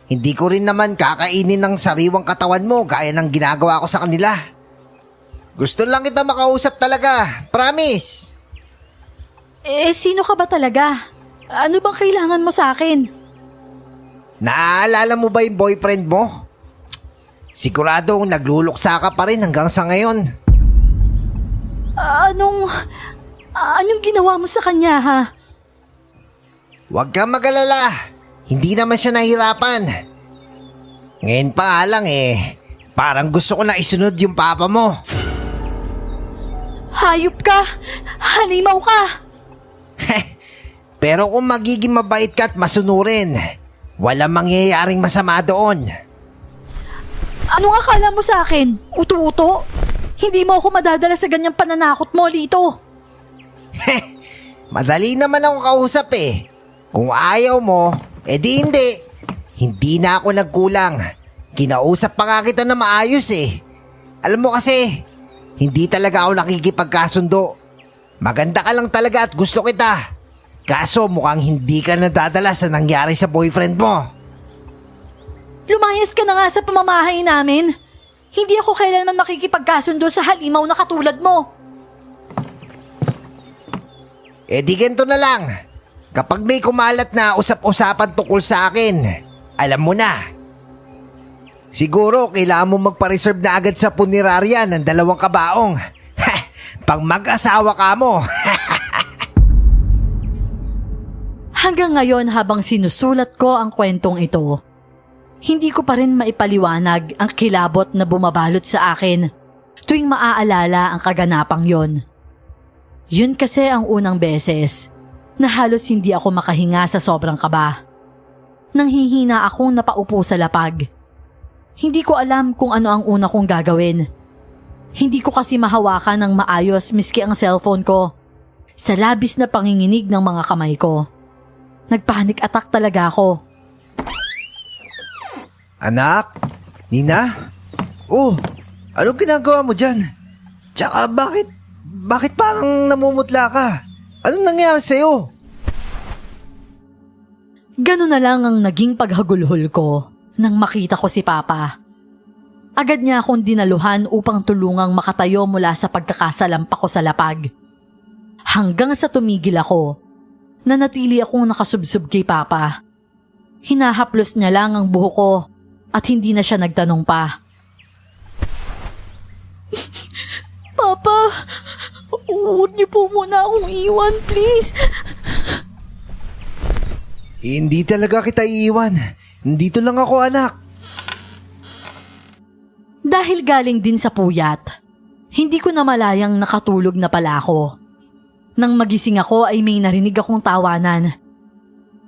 Hindi ko rin naman kakainin ng sariwang katawan mo gaya ng ginagawa ko sa kanila. Gusto lang kita makausap talaga. Promise. Sino ka ba talaga? Ano bang kailangan mo sa akin? Naaalala mo ba yung boyfriend mo? Siguradong nagluluksa ka pa rin hanggang sa ngayon. Anong ginawa mo sa kanya, ha? Huwag kang mag-alala. Hindi naman siya nahirapan. Ngayon pa lang parang gusto ko na isunod yung papa mo. Hayop ka! Halimaw ka! Pero kung magiging mabait ka at masunurin, walang mangyayaring masama doon. Anong akala mo sa akin? Uto-uto? Hindi mo ako madadala sa ganyang pananakot mo, Lito. Madali naman ako kausap eh. Kung ayaw mo, edi hindi. Hindi na ako nagkulang. Kinausap pa nga kita na maayos eh. Alam mo kasi, hindi talaga ako nakikipagkasundo. Maganda ka lang talaga at gusto kita. Kaso mukhang hindi ka nadadala sa nangyari sa boyfriend mo. Lumayas ka na nga sa pamamahay namin. Hindi ako kailanman makikipagkasundo sa halimaw na katulad mo. Di ganito na lang. Kapag may kumalat na usap-usapan tungkol sa akin, alam mo na. Siguro kailangan mo magpa-reserve na agad sa punerarya ng 2 kabaong. Pang mag-asawa ka mo. Hanggang ngayon habang sinusulat ko ang kwentong ito, hindi ko pa rin maipaliwanag ang kilabot na bumabalot sa akin tuwing maaalala ang kaganapang yon. Yun kasi ang unang beses na halos hindi ako makahinga sa sobrang kaba. Nanghihina akong napaupo sa lapag. Hindi ko alam kung ano ang una kong gagawin. Hindi ko kasi mahawakan ng maayos miski ang cellphone ko. Sa labis na panginginig ng mga kamay ko. Nagpanic attack talaga ako. Anak? Nina? Oh, anong ginagawa mo dyan? Tsaka bakit parang namumutla ka? Anong nangyari sa'yo? Ganun na lang ang naging paghagulhol ko nang makita ko si Papa. Agad niya akong dinaluhan upang tulungang makatayo mula sa pagkakasalampa ko sa lapag. Hanggang sa tumigil ako, nanatili akong nakasubsob kay Papa. Hinahaplos niya lang ang buhok ko at hindi na siya nagtanong pa. Papa, huwag niyo po muna akong iwan, please. Hindi talaga kita iiwan. Nandito lang ako, anak. Dahil galing din sa puyat, hindi ko na malayang nakatulog na pala ako. Nang magising ako ay may narinig akong tawanan.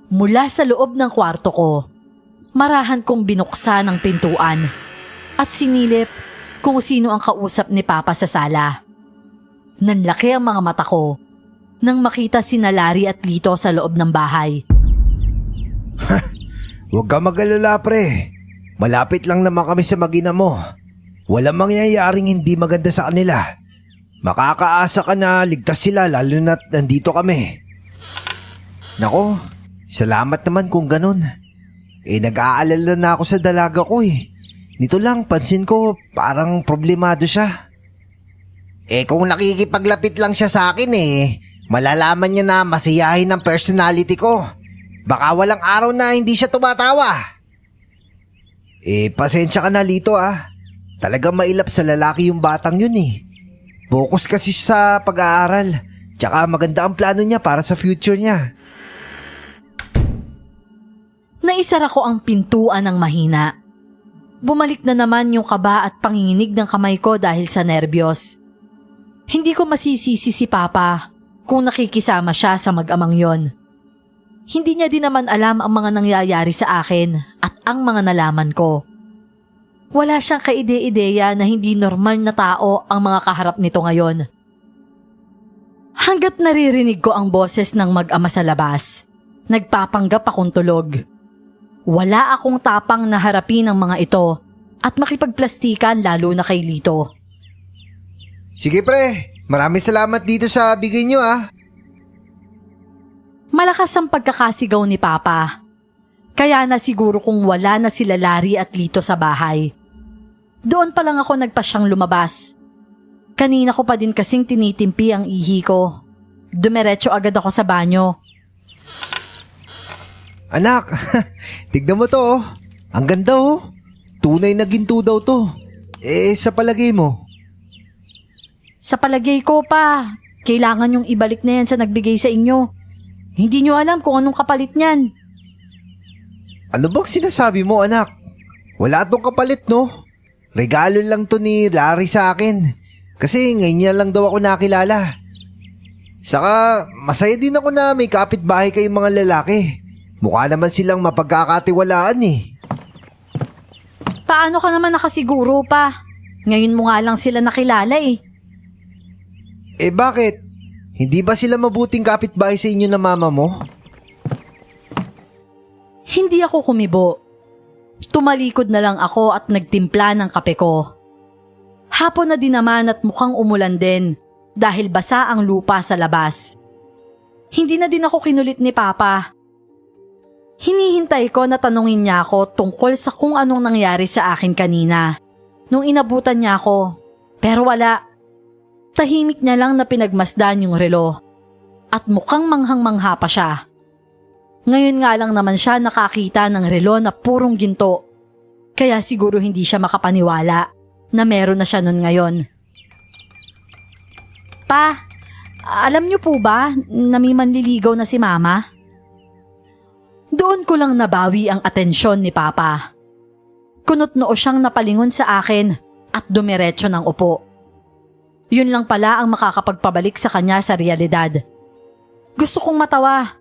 Mula sa loob ng kwarto ko, marahan kong binuksan ang pintuan at sinilip kung sino ang kausap ni Papa sa sala. Nanlaki ang mga mata ko nang makita sina Larry at Lito sa loob ng bahay. Huwag ka mag-alala, pre. Malapit lang naman kami sa mag-ina mo. Walang mangyayaring hindi maganda sa kanila. Makakaasa ka na ligtas sila lalo na't nandito kami. Nako, salamat naman kung ganun. Nag-aalala na ako sa dalaga ko eh. Nito lang, pansin ko parang problemado siya. Kung nakikipaglapit lang siya sa akin malalaman niya na masiyahin ang personality ko. Baka walang araw na hindi siya tumatawa. Pasensya ka na, Lito ah. Talagang mailap sa lalaki yung batang yun eh. Focus kasi sa pag-aaral. Tsaka maganda ang plano niya para sa future niya. Naisara ko ang pintuan ng mahina. Bumalik na naman yung kaba at panginginig ng kamay ko dahil sa nerbiyos. Hindi ko masisisi si Papa kung nakikisama siya sa mag-amang yon. Hindi niya din naman alam ang mga nangyayari sa akin at ang mga nalaman ko. Wala siyang kaide-ideya na hindi normal na tao ang mga kaharap nito ngayon. Hanggat naririnig ko ang boses ng mag-ama sa labas, nagpapanggap akong tulog. Wala akong tapang na harapin ang mga ito at makipagplastikan lalo na kay Lito. Sige pre, maraming salamat dito sa bigay niyo ah. Malakas ang pagkakasigaw ni Papa. Kaya na siguro kung wala na sila Larry at Lito sa bahay. Doon pa lang ako nagpasyang lumabas. Kanina ko pa din kasing tinitimpi ang ihi ko. Dumiretso agad ako sa banyo. Anak, tignan mo to oh. Ang ganda oh. Tunay na ginto daw to. Sa palagay mo? Sa palagay ko pa, kailangan yung ibalik na yan sa nagbigay sa inyo. Hindi nyo alam kung anong kapalit niyan. Ano bang sinasabi mo anak? Wala tong kapalit no? Regalo lang to ni Larry sa akin. Kasi ngayon niya lang daw ako nakilala. Saka masaya din ako na may kapitbahay kayong mga lalaki. Mukha naman silang mapagkakatiwalaan eh. Paano ka naman nakasiguro pa? Ngayon mo nga lang sila nakilala eh. Bakit? Hindi ba sila mabuting kapitbahay sa inyo na mama mo? Hindi ako kumibo. Tumalikod na lang ako at nagtimpla ng kape ko. Hapon na din naman at mukhang umulan din dahil basa ang lupa sa labas. Hindi na din ako kinulit ni Papa. Hinihintay ko na tanungin niya ako tungkol sa kung anong nangyari sa akin kanina nung inabutan niya ako. Pero wala. Tahimik niya lang na pinagmasdan yung relo at mukhang manghang-mangha pa siya. Ngayon nga lang naman siya nakakita ng relo na purong ginto. Kaya siguro hindi siya makapaniwala na meron na siya nun ngayon. Pa, alam niyo po ba na may manliligaw na si Mama? Doon ko lang nabawi ang atensyon ni Papa. Kunot-noo siyang napalingon sa akin at dumiretso ng upo. Yun lang pala ang makakapagpabalik sa kanya sa realidad. Gusto kong matawa.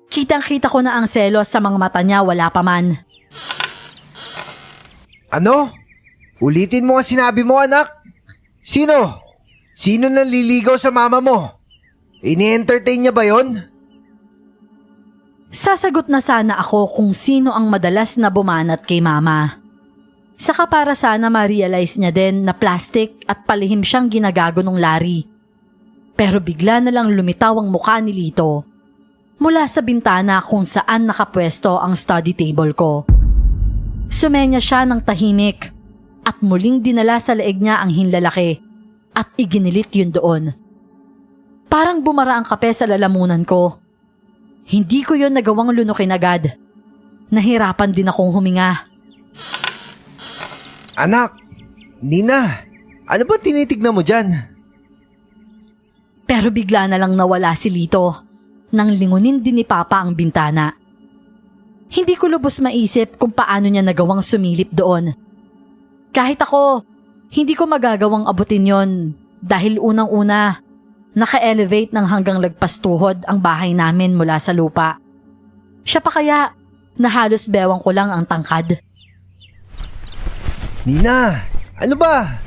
Kitang-kita ko na ang selos sa mga mata niya wala pa man. Ano? Ulitin mo ang sinabi mo anak. Sino? Sino naliligaw sa mama mo? Ini-entertain niya ba yon? Sasagot na sana ako kung sino ang madalas na bumanat kay Mama. Saka para sana ma-realize niya din na plastic at palihim siyang ginagago ng Larry. Pero bigla na lang lumitaw ang mukha ni Lito mula sa bintana kung saan nakapwesto ang study table ko. Sumenya siya ng tahimik at muling dinala sa leeg niya ang hinlalaki at iginilit yun doon. Parang bumara ang kape sa lalamunan ko. Hindi ko yun nagawang lunukin agad. Nahirapan din akong huminga. Anak, hindi na. Ano ba tinitignan mo dyan? Pero bigla na lang nawala si Lito nang lingunin din ni Papa ang bintana. Hindi ko lubos maisip kung paano niya nagawang sumilip doon. Kahit ako, hindi ko magagawang abutin yon dahil unang-una, naka-elevate ng hanggang lagpas tuhod ang bahay namin mula sa lupa. Siya pa kaya na halos bewang ko lang ang tangkad. Nina, ano ba?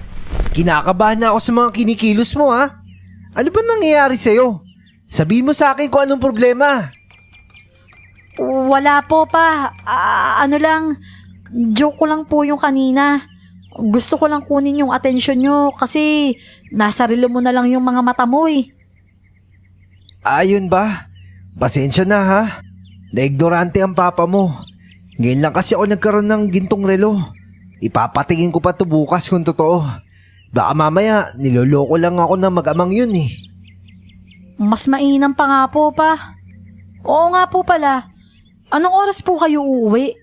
Kinakabahan na ako sa mga kinikilos mo ha? Ano ba nangyayari sa'yo? Sabihin mo sa akin kung anong problema. Wala po pa. Ano lang, joke ko lang po yung kanina. Gusto ko lang kunin yung atensyon nyo kasi nasa relo mo na lang yung mga mata mo eh. Ayun ba? Pasensya na ha. Naignorante ang papa mo. Ngayon lang kasi ako nagkaroon ng gintong relo. Ipapatingin ko pa to bukas kung totoo. Baka mamaya niloloko lang ako ng mag-amang yun eh. Mas mainam pa nga po pa. Oo nga po pala. Anong oras po kayo uuwi?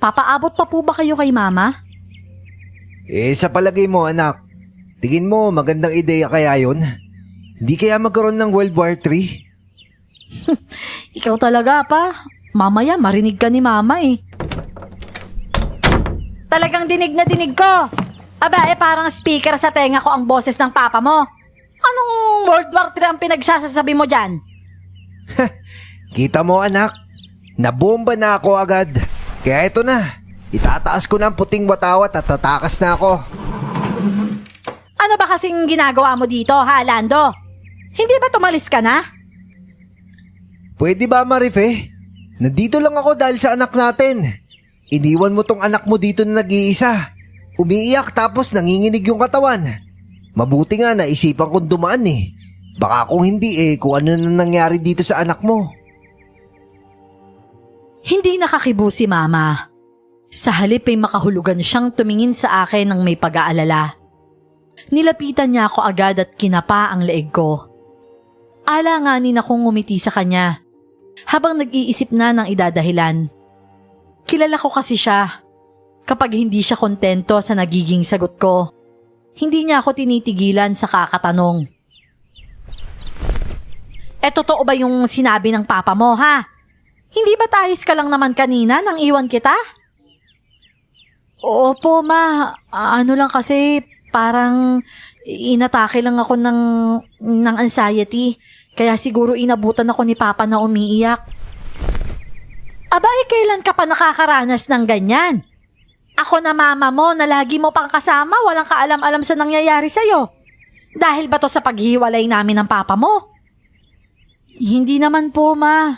Papaabot pa po ba kayo kay mama? Sa palagay mo anak, tingin mo magandang ideya kaya yun? Hindi kaya magkaroon ng World War III? Ikaw talaga pa. Mamaya marinig ka ni mama eh. Talagang dinig na dinig ko. Aba parang speaker sa tenga ko ang boses ng papa mo. Anong World War III ang pinagsasasabi mo dyan? Kita mo anak, nabomba na ako agad. Kaya ito na, itataas ko na ang puting watawat at tatakas na ako. Ano ba kasing ginagawa mo dito ha Lando? Hindi ba tumalis ka na? Pwede ba Marife? Nandito lang ako dahil sa anak natin. Iniwan mo tong anak mo dito na nag-iisa. Umiiyak tapos nanginginig yung katawan. Mabuti nga naisipan kong dumaan eh. Baka kung hindi kung ano na nangyari dito sa anak mo. Hindi nakakibo si mama. Sa halip ay makahulugan siyang tumingin sa akin ng may pag-aalala. Nilapitan niya ako agad at kinapa ang leeg ko. Alanganin akong ngumiti sa kanya habang nag-iisip na ng idadahilan. Kilala ko kasi siya. Kapag hindi siya kontento sa nagiging sagot ko, hindi niya ako tinitigilan sa kakatanong. Totoo ba yung sinabi ng papa mo ha? Hindi ba tayos ka lang naman kanina nang iwan kita? Opo ma, ano lang kasi parang inatake lang ako ng anxiety. Kaya siguro inabutan ako ni papa na umiiyak. Aba kailan ka pa nakakaranas ng ganyan? Ako na mama mo na lagi mo pang kasama, walang kaalam-alam sa nangyayari sa'yo. Dahil ba to sa paghiwalay namin ng papa mo? Hindi naman po, ma.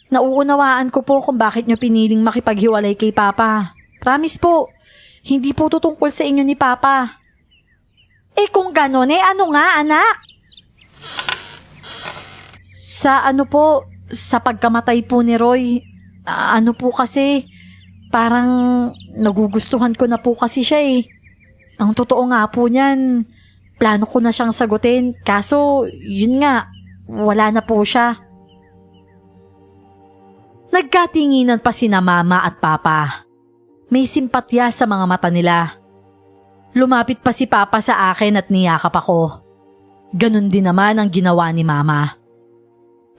Nauunawaan ko po kung bakit nyo piniling makipaghiwalay kay papa. Promise po, hindi po to tungkol sa inyo ni papa. Kung ganon, ano nga, anak? Sa pagkamatay po ni Roy, ano po kasi... Parang nagugustuhan ko na po kasi siya eh. Ang totoo nga po niyan, plano ko na siyang sagutin. Kaso, yun nga, wala na po siya. Nagkatinginan pa sina mama at papa. May simpatya sa mga mata nila. Lumapit pa si papa sa akin at niyakap ako. Ganon din naman ang ginawa ni mama.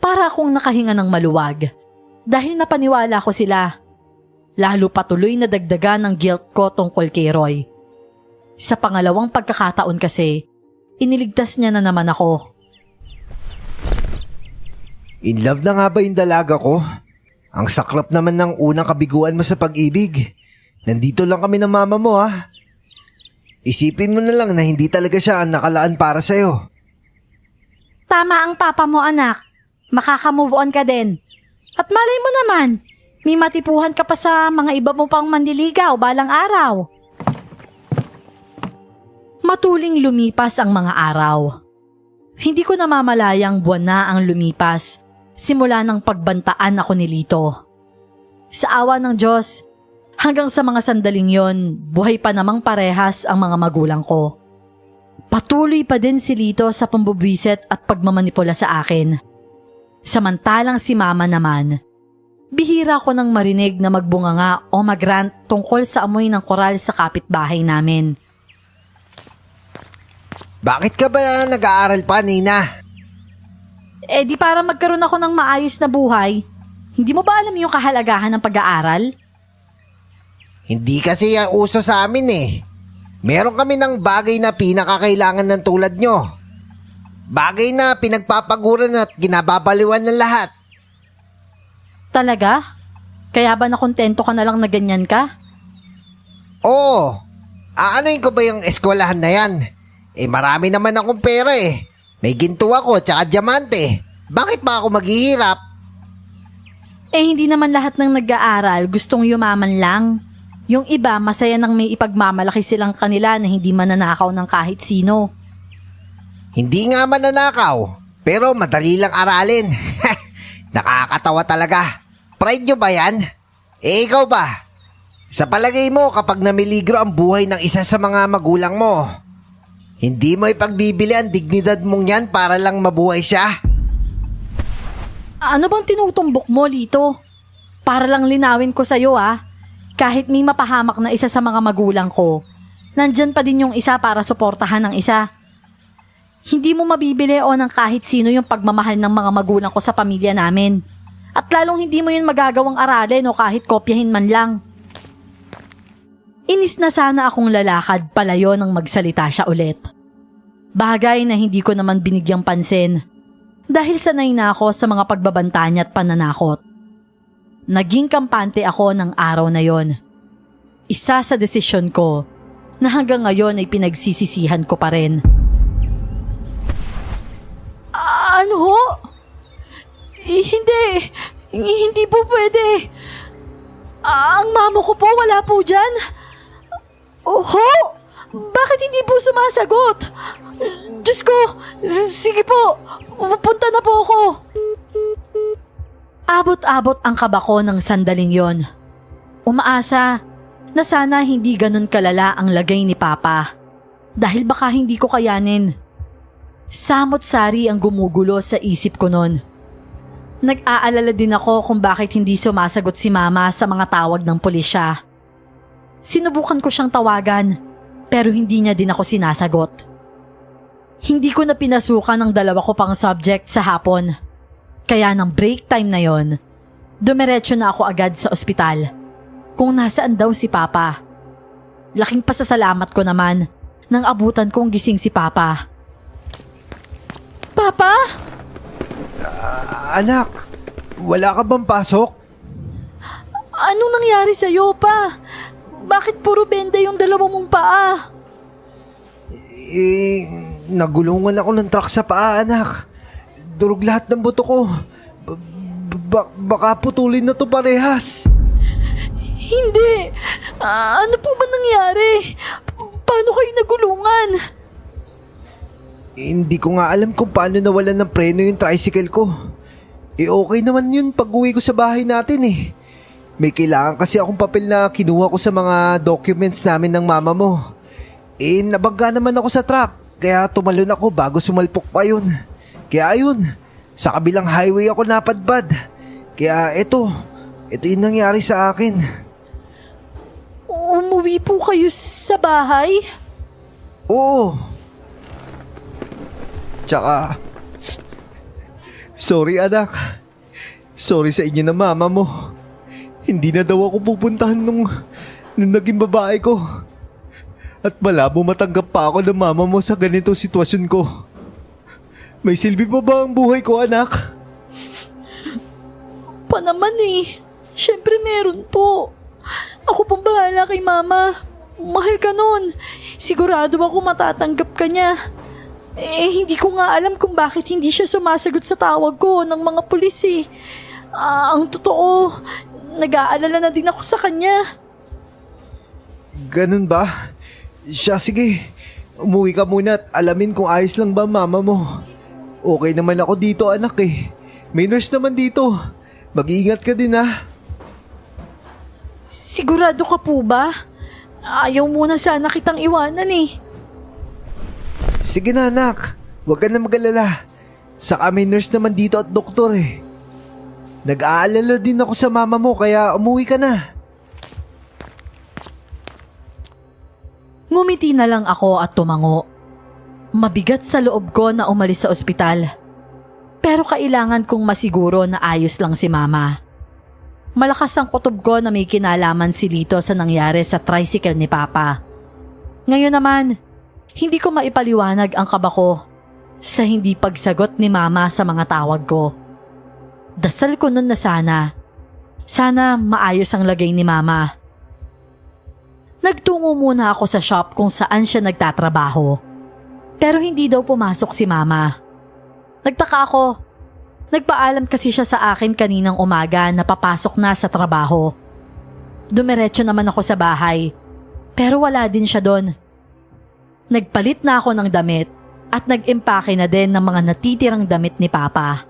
Para akong nakahinga ng maluwag. Dahil napaniwala ko sila. Lalo patuloy na dagdagan ang guilt ko tungkol kay Roy. Sa pangalawang pagkakataon kasi, iniligtas niya na naman ako. In love na nga ba yung dalaga ko? Ang saklap naman ng unang kabiguan mo sa pag-ibig. Nandito lang kami ng mama mo ha. Isipin mo na lang na hindi talaga siya ang nakalaan para sa'yo. Tama ang papa mo anak. Makaka-move on ka din. At malay mo naman, may matipuhan ka pa sa mga iba mo pang manliligaw balang araw. Matuling lumipas ang mga araw. Hindi ko namamalayang buwan na ang lumipas simula ng pagbantaan ako ni Lito. Sa awa ng Diyos, hanggang sa mga sandaling yon, buhay pa namang parehas ang mga magulang ko. Patuloy pa din si Lito sa pambubwisit at pagmamanipula sa akin. Samantalang si mama naman, bihira ko nang marinig na magbunganga o magrant tungkol sa amoy ng koral sa kapitbahay namin. Bakit ka ba nag-aaral pa, Nina? Eh di para magkaroon ako ng maayos na buhay. Hindi mo ba alam yung kahalagahan ng pag-aaral? Hindi kasi yan uso sa amin eh. Meron kami ng bagay na pinakakailangan ng tulad nyo. Bagay na pinagpapaguran at ginababaliwan ng lahat. Talaga? Kaya ba nakontento ka na lang na ganyan ka? Oo. Aanuin ko ba yung eskwelahan na yan? Eh marami naman akong pera eh. May ginto ako tsaka diamante. Bakit pa ako maghihirap? Eh hindi naman lahat ng nag-aaral gustong yumaman lang. Yung iba masaya nang may ipagmamalaki silang kanila na hindi mananakaw ng kahit sino. Hindi nga mananakaw, pero madali lang aralin. Nakakatawa talaga. Pride nyo ba yan? Eh ikaw ba? Sa palagay mo kapag namiligro ang buhay ng isa sa mga magulang mo, hindi mo ipagbibili ang dignidad mong yan para lang mabuhay siya? Ano bang tinutumbok mo, Lito? Para lang linawin ko sa'yo kahit may mapahamak na isa sa mga magulang ko, nandyan pa din yung isa para suportahan ng isa. Hindi mo mabibili o ng kahit sino yung pagmamahal ng mga magulang ko sa pamilya namin. At lalong hindi mo yun magagawang aralin o kahit kopyahin man lang. Inis na sana akong lalakad palayo nang magsalita siya ulit. Bagay na hindi ko naman binigyang pansin dahil sanay na ako sa mga pagbabanta niya at pananakot. Naging kampante ako ng araw na yon. Isa sa desisyon ko na hanggang ngayon ay pinagsisisihan ko pa rin. Ano ho? Hindi po pwede. Ang mama ko po wala po dyan. Oho? Bakit hindi po sumasagot? Diyos ko, sige po, pupunta na po ako. Abot-abot ang kaba ko ng sandaling yon. Umaasa na sana hindi ganun kalala ang lagay ni Papa dahil baka hindi ko kayanin. Samot-sari ang gumugulo sa isip ko noon. Nag-aalala din ako kung bakit hindi sumasagot si Mama sa mga tawag ng pulisya. Sinubukan ko siyang tawagan pero hindi niya din ako sinasagot. Hindi ko na pinasukan ang dalawa ko pang subject sa hapon. Kaya ng break time na yon, dumiretso na ako agad sa ospital kung nasaan daw si Papa. Laking pasasalamat ko naman nang abutan kong gising si Papa. Papa? Anak, wala ka bang pasok? Anong nangyari sa'yo, Pa? Bakit puro benda yung dalawa mong paa? Nagulungan ako ng truck sa paa, anak. Durog lahat ng buto ko. Baka putulin na to parehas. Hindi. Ano po ba nangyari? Paano kayo nagulungan? Hindi ko nga alam kung paano nawalan ng preno yung tricycle ko. Okay naman yun pag uwi ko sa bahay natin eh. May kailangan kasi akong papel na kinuha ko sa mga documents namin ng mama mo. Nabangga naman ako sa truck, kaya tumalon ako bago sumalpok pa yun. Kaya ayun, sa kabilang highway ako napadpad. Kaya ito yung nangyari sa akin. Umuwi po kayo sa bahay? Oo. Tsaka, sorry anak. Sorry sa inyo na mama mo. Hindi na daw ako pupuntahan nung naging babae ko. At malabo matanggap pa ako ng mama mo sa ganitong sitwasyon ko. May silbi pa ba ang buhay ko, anak? Pa naman eh. Siyempre meron po. Ako pong bahala kay mama. Mahal ka nun. Sigurado ako matatanggap ka niya. Hindi ko nga alam kung bakit hindi siya sumasagot sa tawag ko ng mga pulis eh. Ang totoo, nag-aalala na din ako sa kanya. Ganun ba? Siya, sige. Umuwi ka muna at alamin kung ayos lang ba mama mo. Okay naman ako dito, anak eh. May nurse naman dito. Mag-iingat ka din ha. Sigurado ka po ba? Ayaw muna sana kitang iwanan eh. Sige na anak. Huwag ka na mag-alala. Saka may nurse naman dito at doktor eh. Nag-aalala din ako sa mama mo kaya umuwi ka na. Ngumiti na lang ako at tumango. Mabigat sa loob ko na umalis sa ospital. Pero kailangan kong masiguro na ayos lang si Mama. Malakas ang kutob ko na may kinalaman si Lito sa nangyari sa tricycle ni Papa. Ngayon naman, hindi ko maipaliwanag ang kaba ko sa hindi pagsagot ni Mama sa mga tawag ko. Dasal ko nun na sana maayos ang lagay ni Mama. Nagtungo muna ako sa shop kung saan siya nagtatrabaho. Pero hindi daw pumasok si Mama. Nagtaka ako. Nagpaalam kasi siya sa akin kaninang umaga na papasok na sa trabaho. Dumiretso naman ako sa bahay. Pero wala din siya doon. Nagpalit na ako ng damit at nag-impake na din ng mga natitirang damit ni Papa.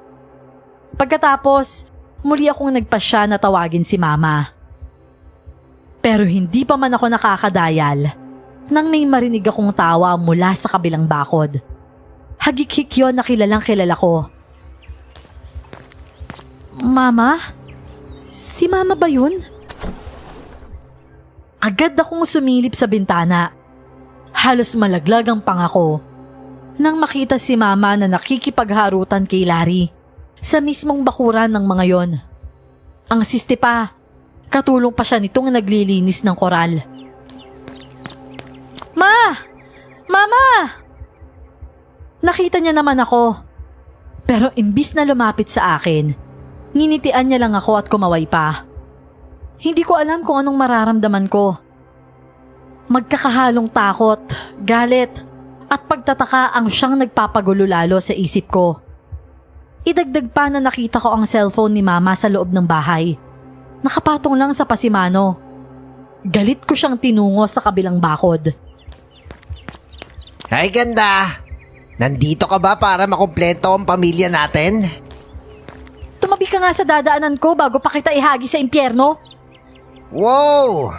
Pagkatapos, muli akong nagpasya na tawagin si Mama. Pero hindi pa man ako nakakadayal nang may marinig akong tawa mula sa kabilang bakod. Hagik-hik yun na kilalang kilala ko. Mama? Si Mama ba yun? Agad akong sumilip sa bintana. Halos malaglag ang pangako nang makita si Mama na nakikipagharutan kay Larry sa mismong bakuran ng mga yon. Ang siste pa, katulong pa siya nitong naglilinis ng koral. Ma! Mama! Nakita niya naman ako. Pero imbis na lumapit sa akin, nginitian niya lang ako at kumaway pa. Hindi ko alam kung anong mararamdaman ko. Magkakahalong takot, galit, at pagtataka ang siyang nagpapagulo lalo sa isip ko. Idagdag pa na nakita ko ang cellphone ni Mama sa loob ng bahay. Nakapatong lang sa pasimano. Galit ko siyang tinungo sa kabilang bakod. Ay ganda! Nandito ka ba para makumpleto ang pamilya natin? Tumabi ka nga sa dadaanan ko bago pa kita ihagi sa impyerno. Wow!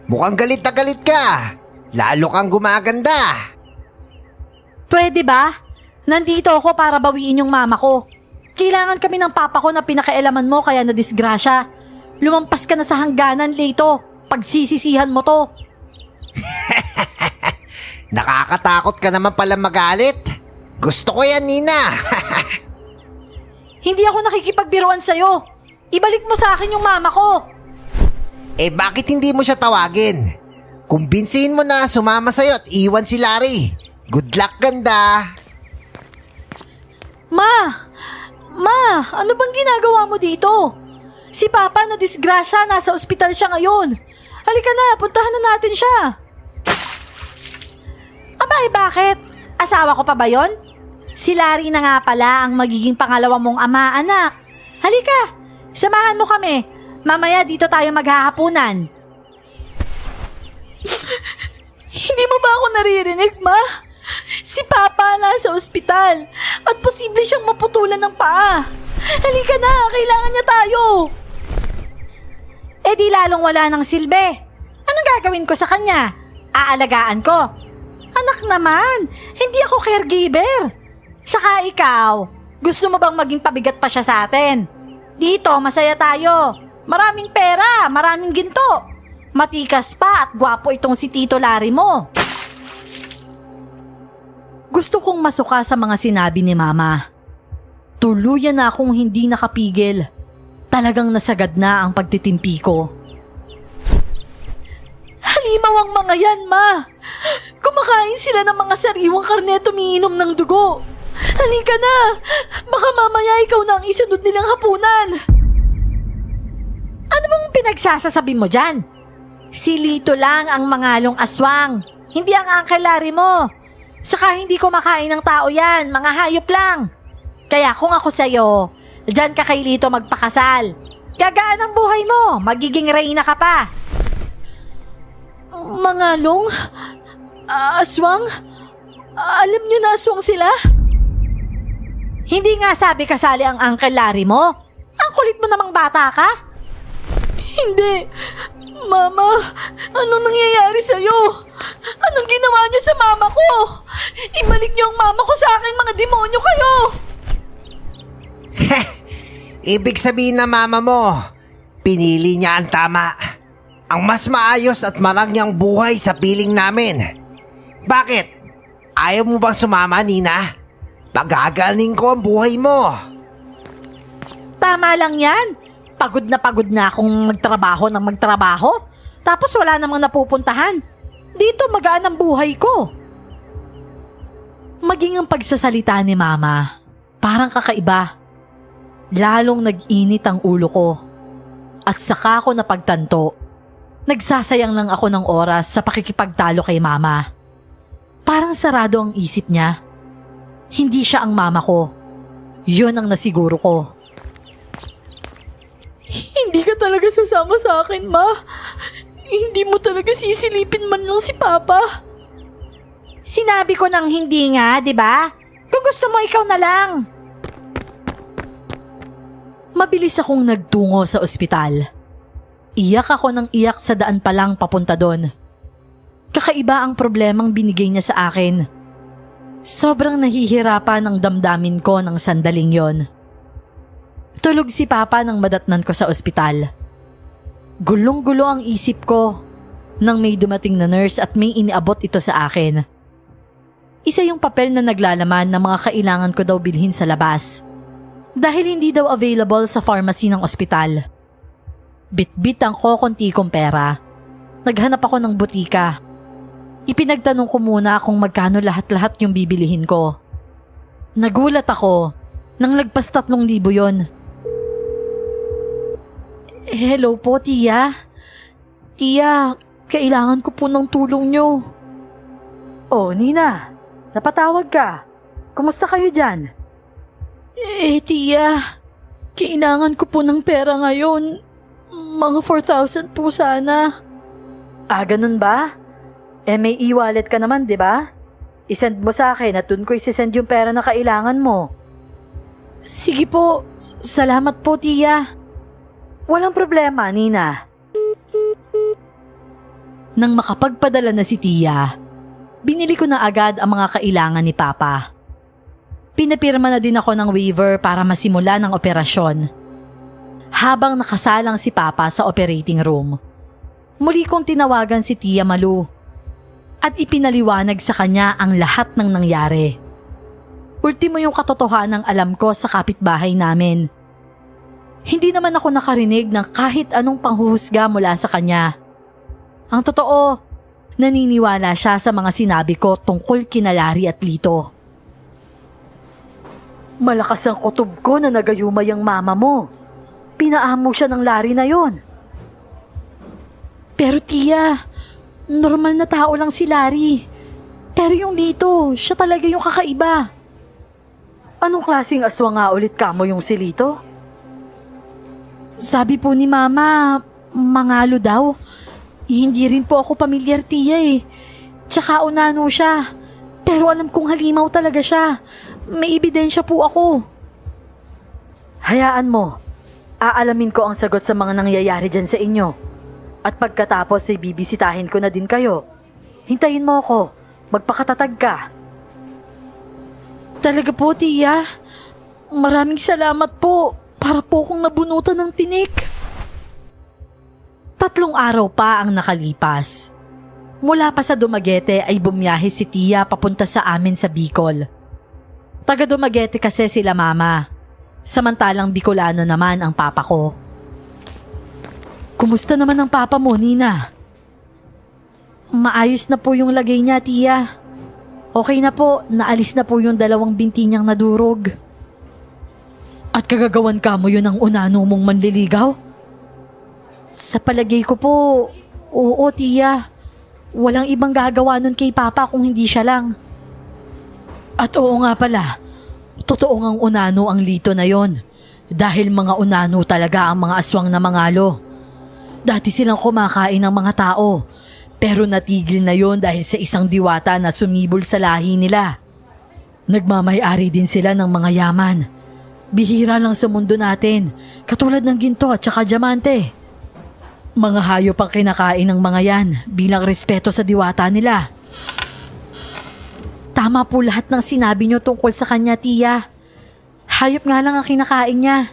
Mukhang galit na galit ka! Lalo kang gumaganda! Pwede ba? Nandito ako para bawiin yung mama ko. Kailangan kami ng papa ko na pinakailaman mo kaya nadisgrasya. Lumampas ka na sa hangganan, Lito. Pagsisisihan mo to. Nakakatakot ka naman pala magalit. Gusto ko yan, Nina. Hindi ako nakikipagbiruan sa'yo. Ibalik mo sa akin yung mama ko. Eh bakit hindi mo siya tawagin? Kumbinsihin mo na sumama sa'yo at iwan si Larry. Good luck, ganda. Ma, ano bang ginagawa mo dito? Si Papa na disgrasya, nasa ospital siya ngayon. Halika na, puntahan na natin siya. Abay, bakit? Asawa ko pa ba yon? Si Larry na nga pala ang magiging pangalawa mong ama, anak. Halika, samahan mo kami. Mamaya dito tayo maghahapunan. Hindi mo ba ako naririnig, Ma? Si Papa nasa ospital at posible siyang maputulan ng paa. Halika na, kailangan niya tayo. Eh di lalong wala ng silbi. Anong gagawin ko sa kanya? Aalagaan ko. Anak naman, hindi ako caregiver. Saka ikaw, gusto mo bang maging pabigat pa siya sa atin? Dito, masaya tayo. Maraming pera, maraming ginto. Matikas pa at gwapo itong si Tito Larry mo. Gusto kong masuka sa mga sinabi ni Mama. Tuluyan na akong hindi nakapigil. Talagang nasagad na ang pagtitimpi ko. Halimaw ang mga yan, Ma. Kumakain sila ng mga sariwang karne at umiinom ng dugo. Halika na. Baka mamaya ikaw na ang isunod nilang hapunan. Ano bang pinagsasasabi mo dyan? Si Lito lang ang mangalong aswang. Hindi ang Uncle Larry mo. Saka hindi kumakain ng tao yan. Mga hayop lang. Kaya kung ako sa'yo, dyan ka kay Lito magpakasal. Gagaan ang buhay mo. Magiging reyna ka pa. Mangalong? Aswang? Alam niyo na aswang sila? Hindi nga sabi kasali ang Uncle Larry mo? Ang kulit mo namang bata ka? Hindi. Mama, anong nangyayari sa'yo? Anong ginawa niyo sa mama ko? Ibalik niyo ang mama ko sa akin, mga demonyo kayo! Ibig sabihin na mama mo, pinili niya ang tama. Ang mas maayos at marangyang buhay sa piling namin. Bakit? Ayaw mo bang sumama, Nina? Pagagaling ko ang buhay mo. Tama lang yan. Pagod na akong magtrabaho ng magtrabaho. Tapos wala namang napupuntahan. Dito magaan ang buhay ko. Maging ang pagsasalita ni Mama, parang kakaiba. Lalong nag-init ang ulo ko. At saka ako napagtanto, nagsasayang lang ako ng oras sa pakikipagtalo kay Mama. Parang sarado ang isip niya. Hindi siya ang mama ko. Yun ang nasiguro ko. Hindi ka talaga sasama sa akin, Ma. Hindi mo talaga sisilipin man lang si Papa. Sinabi ko nang hindi nga, di ba? Kung gusto mo, ikaw na lang. Mabilis akong nagtungo sa ospital. Iyak ako ng iyak sa daan pa lang papunta doon. Kakaiba ang problemang binigay niya sa akin. Sobrang nahihirapan ang damdamin ko ng sandaling yon. Tulog si Papa nang madatnan ko sa ospital. Gulong-gulo ang isip ko nang may dumating na nurse at may iniabot ito sa akin. Isa yung papel na naglalaman ng mga kailangan ko daw bilhin sa labas. Dahil hindi daw available sa pharmacy ng ospital. Bit-bitan ko konti kong pera. Naghanap ako ng butika. Ipinagtanong ko muna kung magkano lahat-lahat yung bibilihin ko. Nagulat ako nang lagpas 3,000 yon. Hello po, Tia. Tia, kailangan ko po ng tulong nyo. Oh, Nina, napatawag ka. Kumusta kayo dyan? Tia, kailangan ko po ng pera ngayon. Mga 4,000 po sana. Ganun ba? May e-wallet ka naman, di ba? I-send mo sa akin at dun ko isi-send yung pera na kailangan mo. Sige po. Salamat po, Tia. Walang problema, Nina. Nang makapagpadala na si Tia, binili ko na agad ang mga kailangan ni Papa. Pinapirma na din ako ng waiver para masimula ng operasyon. Habang nakasalang si Papa sa operating room, muli kong tinawagan si Tia Malu at ipinaliwanag sa kanya ang lahat ng nangyari. Ultimo yung katotohanang alam ko sa kapitbahay namin. Hindi naman ako nakarinig ng kahit anong panghuhusga mula sa kanya. Ang totoo, naniniwala siya sa mga sinabi ko tungkol kina Larry at Lito. Malakas ang kutob ko na nagayumay ang mama mo. Pinaamo siya ng Larry na yon. Pero Tia, normal na tao lang si Larry. Pero yung Lito, siya talaga yung kakaiba. Anong klaseng aswang nga ulit kamo yung si Lito? Sabi po ni Mama, mangalo daw. Hindi rin po ako pamilyar, Tia eh. Tsaka unano siya. Pero alam kong halimaw talaga siya. May ebidensya po ako. Hayaan mo. Aalamin ko ang sagot sa mga nangyayari dyan sa inyo. At pagkatapos ay bibisitahin ko na din kayo. Hintayin mo ako. Magpakatatag ka. Talaga po, Tia. Maraming salamat po. Para po akong nabunutan ng tinik. 3 araw pa ang nakalipas. Mula pa sa Dumaguete ay bumiyahe si Tia papunta sa amin sa Bicol. Taga Dumaguete kasi sila Mama. Samantalang Bicolano naman ang papa ko. Kumusta naman ang papa mo, Nina? Maayos na po yung lagay niya, Tia. Okay na po, naalis na po yung 2 binti niyang nadurog. At kagagawan ka mo yun ang unano mong manliligaw? Sa palagay ko po, oo, Tia. Walang ibang gagawa nun kay Papa kung hindi siya lang. At oo nga pala, totoo ngang unano ang Lito na yon. Dahil mga unano talaga ang mga aswang na mangalo. Dati silang kumakain ng mga tao, pero natigil na yon dahil sa isang diwata na sumibol sa lahi nila. Nagmamay-ari din sila ng mga yaman. Bihira lang sa mundo natin, katulad ng ginto at saka diamante. Mga hayop ang kinakain ng mga yan bilang respeto sa diwata nila. Tama po lahat ng sinabi niyo tungkol sa kanya, Tia. Hayop nga lang ang kinakain niya,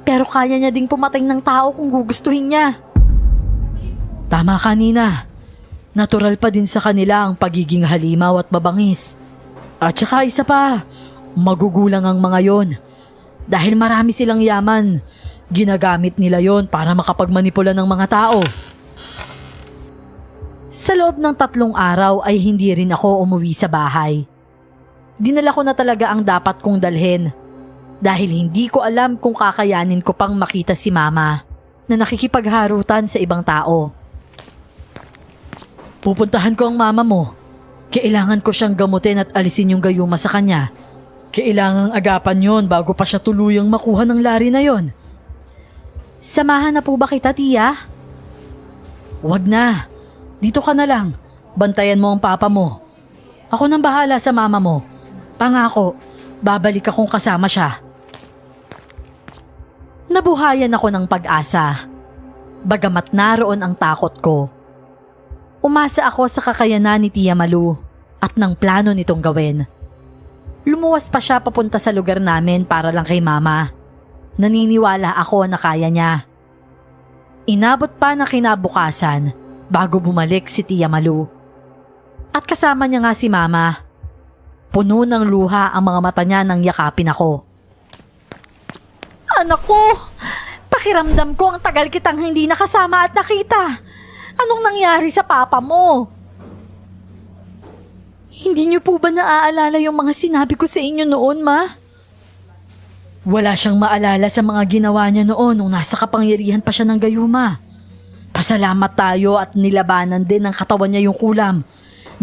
pero kaya niya ding pumatay ng tao kung gugustuhin niya. Tama ka, Nina. Natural pa din sa kanila ang pagiging halimaw at mabangis. At saka isa pa, magugulang ang mga yon. Dahil marami silang yaman, ginagamit nila yon para makapagmanipula ng mga tao. Sa loob ng 3 araw ay hindi rin ako umuwi sa bahay. Dinala ko na talaga ang dapat kong dalhin dahil hindi ko alam kung kakayanin ko pang makita si Mama na nakikipagharutan sa ibang tao. Pupuntahan ko ang mama mo. Kailangan ko siyang gamutin at alisin yung gayuma sa kanya. Kailangang agapan yon bago pa siya tuluyang makuha ng lari na yon. Samahan na po ba kita, tiya? Wag na. Dito ka na lang. Bantayan mo ang papa mo. Ako nang bahala sa mama mo. Pangako, babalik akong kasama siya. Nabuhayan ako ng pag-asa. Bagamat naroon ang takot ko. Umasa ako sa kakayanan ni Tia Malu at ng plano nitong gawin. Lumuwas pa siya papunta sa lugar namin para lang kay Mama. Naniniwala ako na kaya niya. Inabot pa na kinabukasan bago bumalik si Tia Malu. At kasama niya nga si Mama. Puno ng luha ang mga mata niya nang yakapin ako. Anak ko, pakiramdam ko ang tagal kitang hindi nakasama at nakita. Anong nangyari sa papa mo? Hindi niyo po ba naaalala yung mga sinabi ko sa inyo noon, Ma? Wala siyang maalala sa mga ginawa niya noon nung nasa kapangyarihan pa siya ng gayuma. Pasalamat tayo at nilabanan din ng katawan niya yung kulam.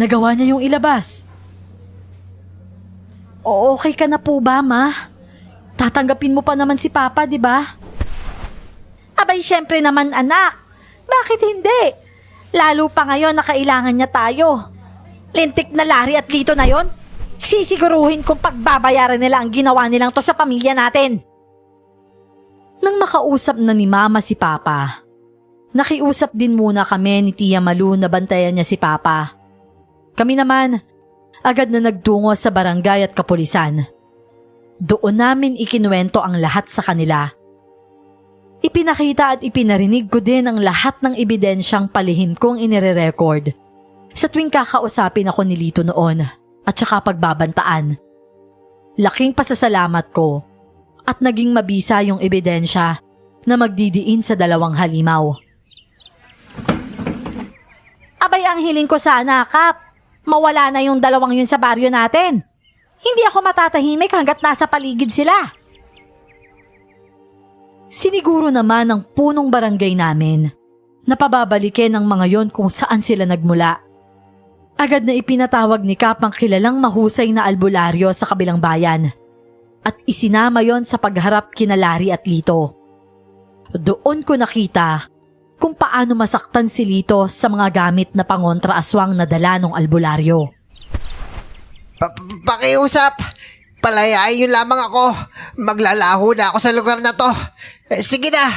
Nagawa niya yung ilabas. O okay ka na po ba, Ma? Tatanggapin mo pa naman si Papa, di ba? Abay, syempre naman, anak. Bakit hindi? Lalo pa ngayon na kailangan niya tayo. Lintik na Lari at Lito na yon. Sisiguruhin kong pagbabayaran nila ang ginawa nilang to sa pamilya natin. Nang makausap na ni Mama si Papa, nakiusap din muna kami ni Tia Malu na bantayan niya si Papa. Kami naman, agad na nagtungo sa barangay at kapulisan. Doon namin ikinuwento ang lahat sa kanila. Ipinakita at ipinarinig ko din ang lahat ng ebidensyang palihim kong inire-record sa tuwing kakausapin ako ni Lito noon at saka pagbabantaan. Laking pasasalamat ko at naging mabisa yung ebidensya na magdidiin sa 2 halimaw. Abay, ang hiling ko sana, Kap, mawala na yung 2 yun sa baryo natin. Hindi ako matatahimik hanggat nasa paligid sila. Siniguro naman ng punong barangay namin na pababalikin ang mga yon kung saan sila nagmula. Agad na ipinatawag ni Kap ang kilalang mahusay na albularyo sa kabilang bayan at isinama yon sa pagharap kina Lari at Lito. Doon ko nakita kung paano masaktan si Lito sa mga gamit na pangontra-aswang na dala ng albularyo. Pakiusap! Palayain yun lamang ako. Maglalaho na ako sa lugar na to. Sige na,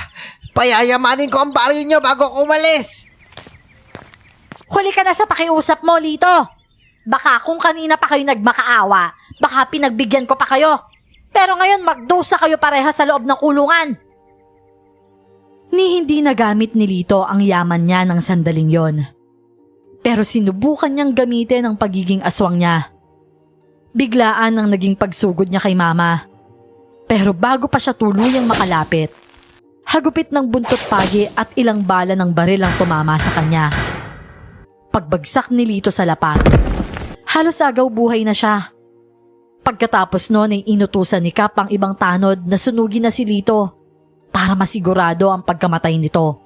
payayamanin ko ang baryo nyo bago ako umalis. Huli ka na sa pakiusap mo, Lito. Baka kung kanina pa kayo nagmakaawa, baka pinagbigyan ko pa kayo. Pero ngayon magdusa kayo pareha sa loob ng kulungan. Ni hindi nagamit ni Lito ang yaman niya ng sandaling yon. Pero sinubukan niyang gamitin ang pagiging aswang niya. Biglaan ang naging pagsugod niya kay Mama. Pero bago pa siya tuluyang makalapit, hagupit ng buntot pagi at ilang bala ng baril ang tumama sa kanya. Pagbagsak ni Lito sa lapat, halos agaw buhay na siya. Pagkatapos noon ay inutusan ni Kap ang ibang tanod na sunugin na si Lito para masigurado ang pagkamatay nito.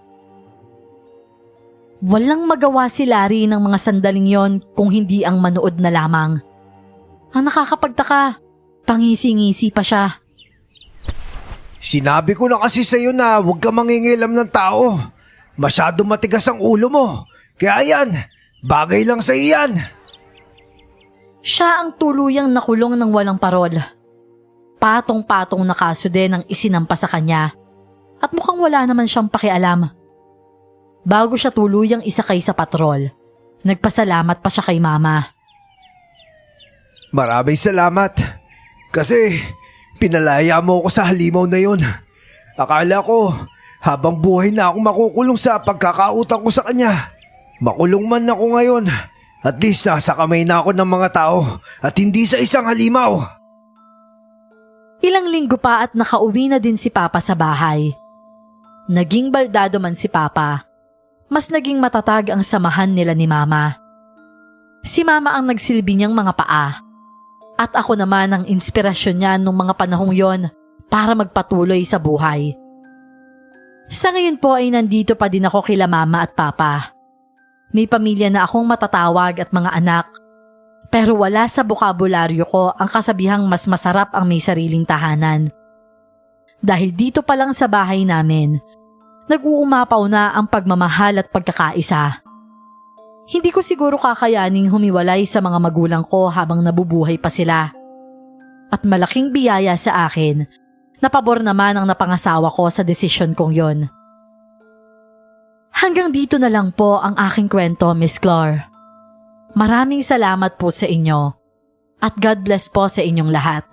Walang magawa si Lari ng mga sandaling yon kung hindi ang manood na lamang. Ang nakakapagtaka, pangisi-ngisi pa siya. Sinabi ko na kasi sa'yo na huwag ka mangingilam ng tao. Masyado matigas ang ulo mo. Kaya yan, bagay lang sa iyan. Siya ang tuluyang nakulong ng walang parol. Patong-patong na kaso din ang isinampa sa kanya. At mukhang wala naman siyang pakialam. Bago siya tuluyang isakay sa patrol, nagpasalamat pa siya kay Mama. Maraming salamat. Kasi pinalaya mo ako sa halimaw na yun. Akala ko habang buhay na akong makukulong sa pagkakautang ko sa kanya. Makulong man ako ngayon. At least nasa kamay na ako ng mga tao at hindi sa isang halimaw. Ilang linggo pa at nakauwi na din si Papa sa bahay. Naging baldado man si Papa, mas naging matatag ang samahan nila ni Mama. Si Mama ang nagsilbi niyang mga paa. At ako naman ang inspirasyon niya nung mga panahong yon para magpatuloy sa buhay. Sa ngayon po ay nandito pa din ako kila Mama at Papa. May pamilya na akong matatawag at mga anak. Pero wala sa bokabularyo ko ang kasabihang mas masarap ang may sariling tahanan. Dahil dito pa lang sa bahay namin, nag-uumapaw na ang pagmamahal at pagkakaisa. Hindi ko siguro kakayaning humiwalay sa mga magulang ko habang nabubuhay pa sila. At malaking biyaya sa akin, napabor naman ang napangasawa ko sa desisyon kong yon. Hanggang dito na lang po ang aking kwento, Miss Clore. Maraming salamat po sa inyo at God bless po sa inyong lahat.